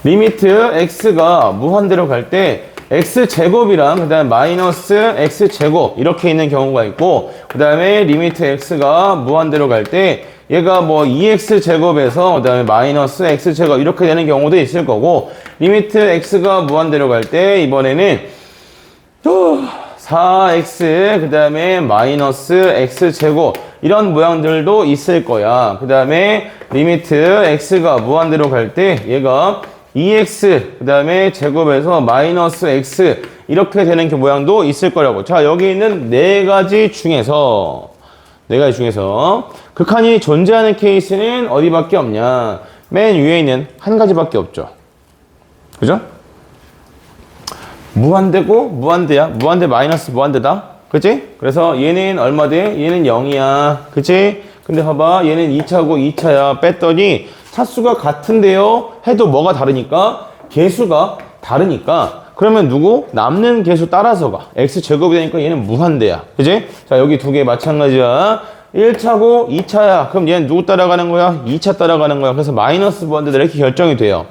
리미트 x가 무한대로 갈 때 x제곱이랑 그 다음에 마이너스 x제곱 이렇게 있는 경우가 있고 그 다음에 리미트 x가 무한대로 갈 때 얘가 뭐 2x제곱에서 그 다음에 마이너스 x제곱 이렇게 되는 경우도 있을 거고 리미트 x가 무한대로 갈 때 이번에는 4x 그 다음에 마이너스 x제곱 이런 모양들도 있을 거야. 그 다음에 리미트 x가 무한대로 갈 때 얘가 2x 그 다음에 제곱에서 마이너스 x 이렇게 되는 그 모양도 있을 거라고. 자, 여기 있는 네 가지 중에서 극한이 존재하는 케이스는 어디밖에 없냐? 맨 위에 있는 한 가지밖에 없죠. 그죠? 무한대고 무한대야. 무한대 마이너스 무한대다. 그치? 그래서 얘는 얼마 돼? 얘는 0이야. 그치? 근데 봐봐. 얘는 2차고 2차야. 뺐더니 차수가 같은데요? 해도 뭐가 다르니까? 개수가 다르니까. 그러면 누구? 남는 개수 따라서 가. x제곱이 되니까 얘는 무한대야. 그치? 자, 여기 두 개 마찬가지야. 1차고 2차야. 그럼 얘는 누구 따라가는 거야? 2차 따라가는 거야. 그래서 마이너스 무한대다 이렇게 결정이 돼요.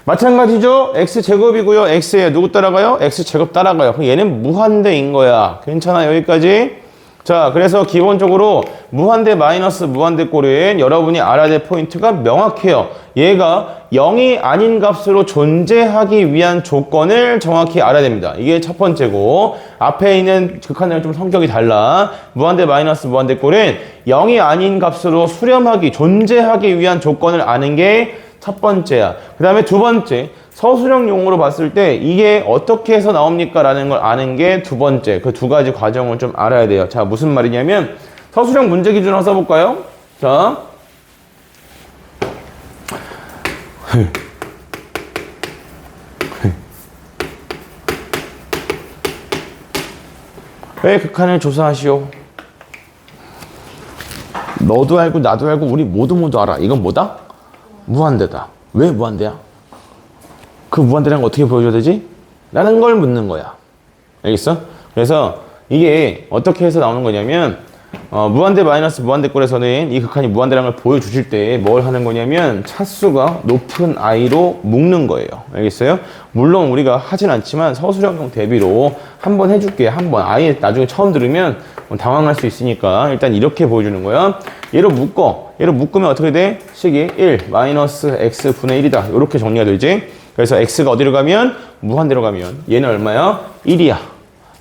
마찬가지죠? x제곱이고요. x에 누구 따라가요? x제곱 따라가요. 그럼 얘는 무한대인 거야. 괜찮아, 여기까지? 자, 그래서 기본적으로 무한대 마이너스 무한대 꼴은 여러분이 알아야 될 포인트가 명확해요. 얘가 0이 아닌 값으로 존재하기 위한 조건을 정확히 알아야 됩니다. 이게 첫 번째고, 앞에 있는 극한이랑 좀 성격이 달라. 무한대 마이너스 무한대 꼴은 0이 아닌 값으로 수렴하기, 존재하기 위한 조건을 아는 게 첫 번째야. 그 다음에 두 번째, 서술형 용어로 봤을 때 이게 어떻게 해서 나옵니까? 라는 걸 아는 게 두 번째. 그 두 가지 과정을 좀 알아야 돼요. 자, 무슨 말이냐면 서술형 문제 기준으로 써볼까요? 자, 왜 극한을 조사하시오? 너도 알고 나도 알고 우리 모두 알아. 이건 뭐다? 무한대다. 왜 무한대야? 그 무한대라는 걸 어떻게 보여줘야 되지? 라는 걸 묻는 거야. 알겠어? 그래서 이게 어떻게 해서 나오는 거냐면 무한대 마이너스 무한대 꼴에서는 이 극한이 무한대라는 걸 보여주실 때 뭘 하는 거냐면 차수가 높은 i로 묶는 거예요. 알겠어요? 물론 우리가 하진 않지만 서술형 대비로 한번 해줄게. 한번 아예 나중에 처음 들으면 당황할 수 있으니까 일단 이렇게 보여주는 거야. 얘로 묶으면 어떻게 돼? 식이 1 마이너스 x 분의 1이다. 이렇게 정리가 되지. 그래서 x가 어디로 가면? 무한대로 가면 얘는 얼마야? 1이야.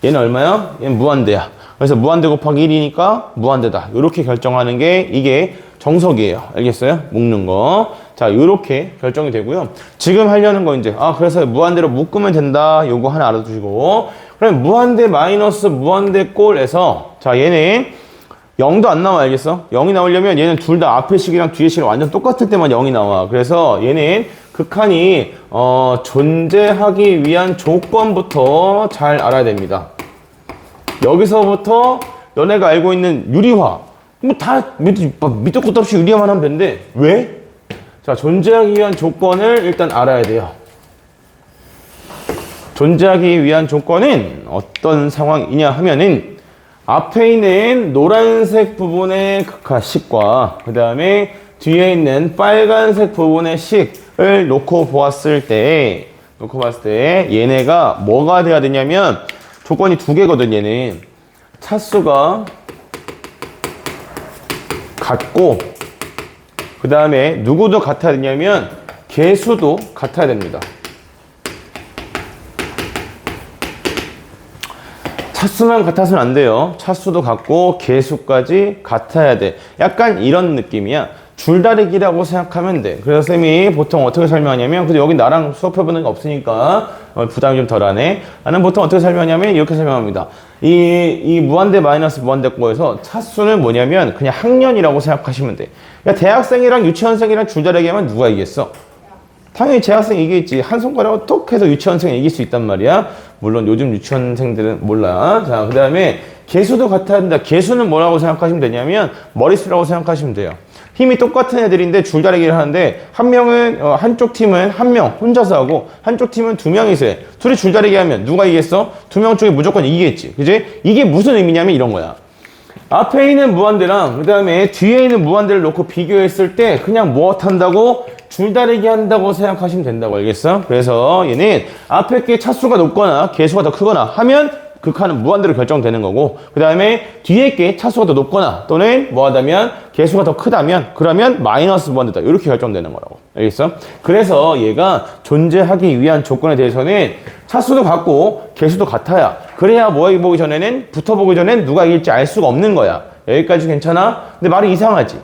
얘는 얼마야? 얘는 무한대야. 그래서 무한대 곱하기 1이니까 무한대다. 이렇게 결정하는 게 이게 정석이에요. 알겠어요? 묶는 거. 자, 이렇게 결정이 되고요. 지금 하려는 거 이제 그래서 무한대로 묶으면 된다. 요거 하나 알아두시고. 그럼 무한대 마이너스 무한대 꼴에서 자, 얘는 0도 안 나와. 알겠어? 0이 나오려면 얘는 둘 다 앞에 식이랑 뒤에 식이랑 완전 똑같을 때만 0이 나와. 그래서 얘는 극한이 존재하기 위한 조건부터 잘 알아야 됩니다. 여기서부터 너네가 알고 있는 유리화 뭐 다 밑도 끝도 없이 유리화만 하면 되는데 왜? 자, 존재하기 위한 조건을 일단 알아야 돼요. 존재하기 위한 조건은 어떤 상황이냐 하면은 앞에 있는 노란색 부분의 극한식과 그 다음에 뒤에 있는 빨간색 부분의 식을 놓고 보았을 때 얘네가 뭐가 돼야 되냐면 조건이 두 개거든. 얘는 차수가 같고 그 다음에 누구도 같아야 되냐면 개수도 같아야 됩니다. 차수만 같아서는 안 돼요. 차수도 같고 개수까지 같아야 돼. 약간 이런 느낌이야. 줄다리기라고 생각하면 돼. 그래서 쌤이 보통 어떻게 설명하냐면, 근데 여기 나랑 수업해보는 거 없으니까 부담이 좀 덜하네. 나는 보통 어떻게 설명하냐면 이렇게 설명합니다. 이 무한대 마이너스 무한대 거에서 차수는 뭐냐면 그냥 학년이라고 생각하시면 돼. 그러니까 대학생이랑 유치원생이랑 줄다리기 하면 누가 이겼어? 당연히 재학생이 이기겠지. 한 손가락으로 톡 해서 유치원생이 이길 수 있단 말이야. 물론 요즘 유치원생들은 몰라. 자, 그 다음에 개수도 같아야 된다. 개수는 뭐라고 생각하시면 되냐면 머릿수라고 생각하시면 돼요. 힘이 똑같은 애들인데 줄다리기를 하는데 한 명은 한쪽 팀은 한 명 혼자서 하고 한쪽 팀은 두 명이서 해. 둘이 줄다리기 하면 누가 이겼어? 두 명 쪽이 무조건 이기겠지. 그지? 이게 무슨 의미냐면 이런 거야. 앞에 있는 무한대랑 그 다음에 뒤에 있는 무한대를 놓고 비교했을 때 그냥 무엇 한다고? 줄다리기 한다고 생각하시면 된다고. 알겠어? 그래서 얘는 앞에 게 차수가 높거나 개수가 더 크거나 하면 극한은 무한대로 결정되는 거고, 그 다음에 뒤에 게 차수가 더 높거나 또는 뭐하다면 개수가 더 크다면 그러면 마이너스 무한대다. 이렇게 결정되는 거라고. 알겠어? 그래서 얘가 존재하기 위한 조건에 대해서는 차수도 같고 개수도 같아야, 그래야 뭐 보기 전에는 붙어보기 전엔 누가 이길지 알 수가 없는 거야. 여기까지 괜찮아? 근데 말이 이상하지.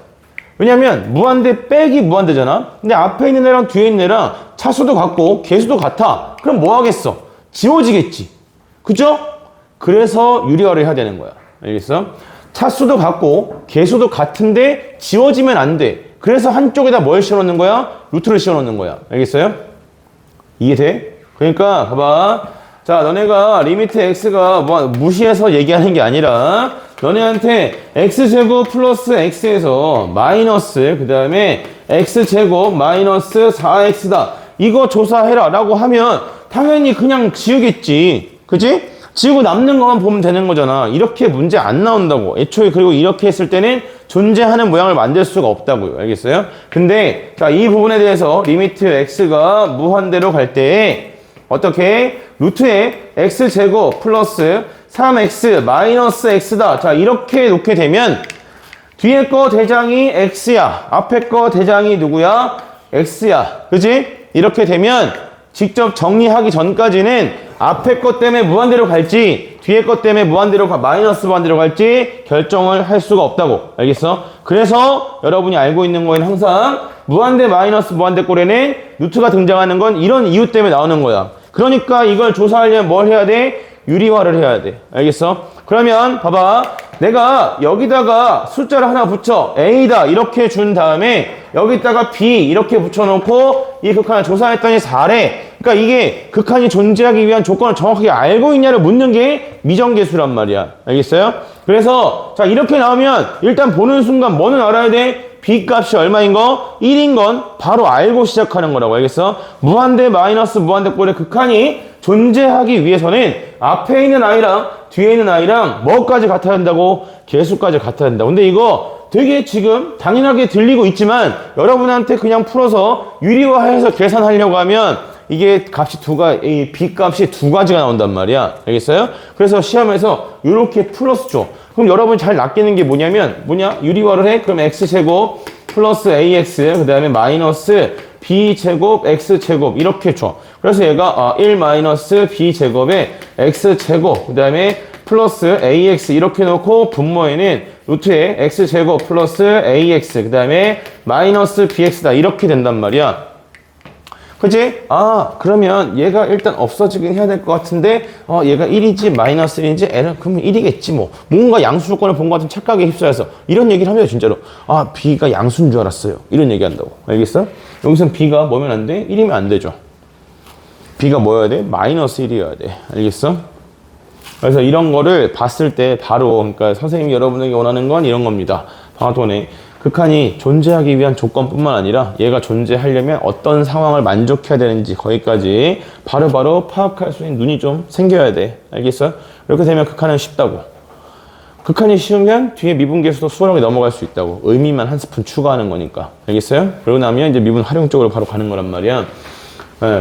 왜냐면 무한대 빼기 무한대잖아. 근데 앞에 있는 애랑 뒤에 있는 애랑 차수도 같고 개수도 같아. 그럼 뭐 하겠어? 지워지겠지. 그죠? 그래서 유리화를 해야 되는 거야. 알겠어? 차수도 같고 개수도 같은데 지워지면 안 돼. 그래서 한쪽에다 뭘 씌워놓는 거야? 루트를 씌워놓는 거야. 알겠어요? 이해돼? 그러니까 봐봐. 자, 너네가 리미트 x가 뭐 무시해서 얘기하는 게 아니라 너네한테 x제곱 플러스 x에서 마이너스 그 다음에 x제곱 마이너스 4x다. 이거 조사해라 라고 하면 당연히 그냥 지우겠지. 그치? 지우고 남는 것만 보면 되는 거잖아. 이렇게 문제 안 나온다고. 애초에 그리고 이렇게 했을 때는 존재하는 모양을 만들 수가 없다고요. 알겠어요? 근데 자, 이 부분에 대해서 리미트 x가 무한대로 갈 때 어떻게? 루트에 x제곱 플러스 3x 마이너스 x다. 자, 이렇게 놓게 되면 뒤에 거 대장이 x야. 앞에 거 대장이 누구야? x야. 그지? 이렇게 되면 직접 정리하기 전까지는 앞에 것 때문에 무한대로 갈지 뒤에 것 때문에 마이너스 무한대로 갈지 결정을 할 수가 없다고. 알겠어? 그래서 여러분이 알고 있는 거에는 항상 무한대 마이너스 무한대 꼴에는 루트가 등장하는 건 이런 이유 때문에 나오는 거야. 그러니까 이걸 조사하려면 뭘 해야 돼? 유리화를 해야 돼. 알겠어? 그러면 봐봐. 내가 여기다가 숫자를 하나 붙여 A다 이렇게 준 다음에 여기다가 B 이렇게 붙여놓고 이 극한을 조사했더니 4래. 그러니까 이게 극한이 존재하기 위한 조건을 정확하게 알고 있냐를 묻는 게 미정계수란 말이야. 알겠어요? 그래서 자 이렇게 나오면 일단 보는 순간 뭐는 알아야 돼? B 값이 얼마인 거? 1인 건 바로 알고 시작하는 거라고. 알겠어? 무한대 마이너스 무한대 꼴의 극한이 존재하기 위해서는 앞에 있는 아이랑 뒤에 있는 아이랑 뭐까지 같아야 된다고? 개수까지 같아야 된다. 근데 이거 되게 지금 당연하게 들리고 있지만 여러분한테 그냥 풀어서 유리화해서 계산하려고 하면 이게 값이 이 B 값이 두 가지가 나온단 말이야. 알겠어요? 그래서 시험에서 이렇게 플러스 줘. 그럼 여러분이 잘 낚이는 게 뭐냐면 유리화를 해? 그럼 x제곱 플러스 ax 그 다음에 마이너스 b제곱 x제곱 이렇게 줘. 그래서 얘가 1 마이너스 b제곱에 x제곱 그 다음에 플러스 ax 이렇게 놓고 분모에는 루트에 x제곱 플러스 ax 그 다음에 마이너스 bx다 이렇게 된단 말이야. 그치? 그러면 얘가 일단 없어지긴 해야 될 것 같은데 얘가 1이지 마이너스 1인지 그러면 1이겠지 뭐. 뭔가 양수 조건을 본 것 같은 착각에 휩싸여서 이런 얘기를 하면 진짜로 B가 양수인 줄 알았어요. 이런 얘기 한다고. 알겠어? 여기선 B가 뭐면 안 돼? 1이면 안 되죠. B가 뭐여야 돼? 마이너스 1이어야 돼. 알겠어? 그래서 이런 거를 봤을 때 바로 그러니까 선생님이 여러분에게 원하는 건 이런 겁니다. 방학동안에 극한이 존재하기 위한 조건뿐만 아니라 얘가 존재하려면 어떤 상황을 만족해야 되는지 거기까지 바로바로 파악할 수 있는 눈이 좀 생겨야 돼. 알겠어요? 이렇게 되면 극한은 쉽다고. 극한이 쉬우면 뒤에 미분계수도 수월하게 넘어갈 수 있다고. 의미만 한 스푼 추가하는 거니까. 알겠어요? 그러고 나면 이제 미분 활용 쪽으로 바로 가는 거란 말이야.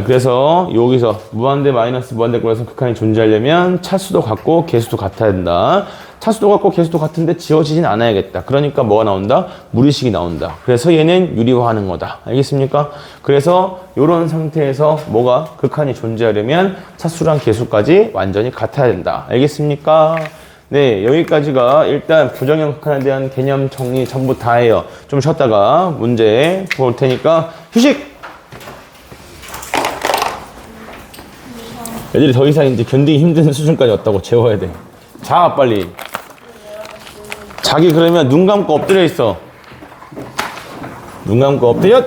그래서 여기서 무한대 마이너스 무한대 꼴에서 극한이 존재하려면 차수도 같고 개수도 같아야 된다. 차수도 같고 개수도 같은데 지워지진 않아야겠다. 그러니까 뭐가 나온다? 무리식이 나온다. 그래서 얘는 유리화하는 거다. 알겠습니까? 그래서 이런 상태에서 뭐가 극한이 존재하려면 차수랑 개수까지 완전히 같아야 된다. 알겠습니까? 네, 여기까지가 일단 부정형 극한에 대한 개념 정리 전부 다예요. 좀 쉬었다가 문제 볼 테니까 휴식! 애들이 더 이상 이제 견디기 힘든 수준까지 왔다고. 재워야 돼. 자, 빨리. 자기 그러면 눈 감고 엎드려 있어. 눈 감고 엎드려!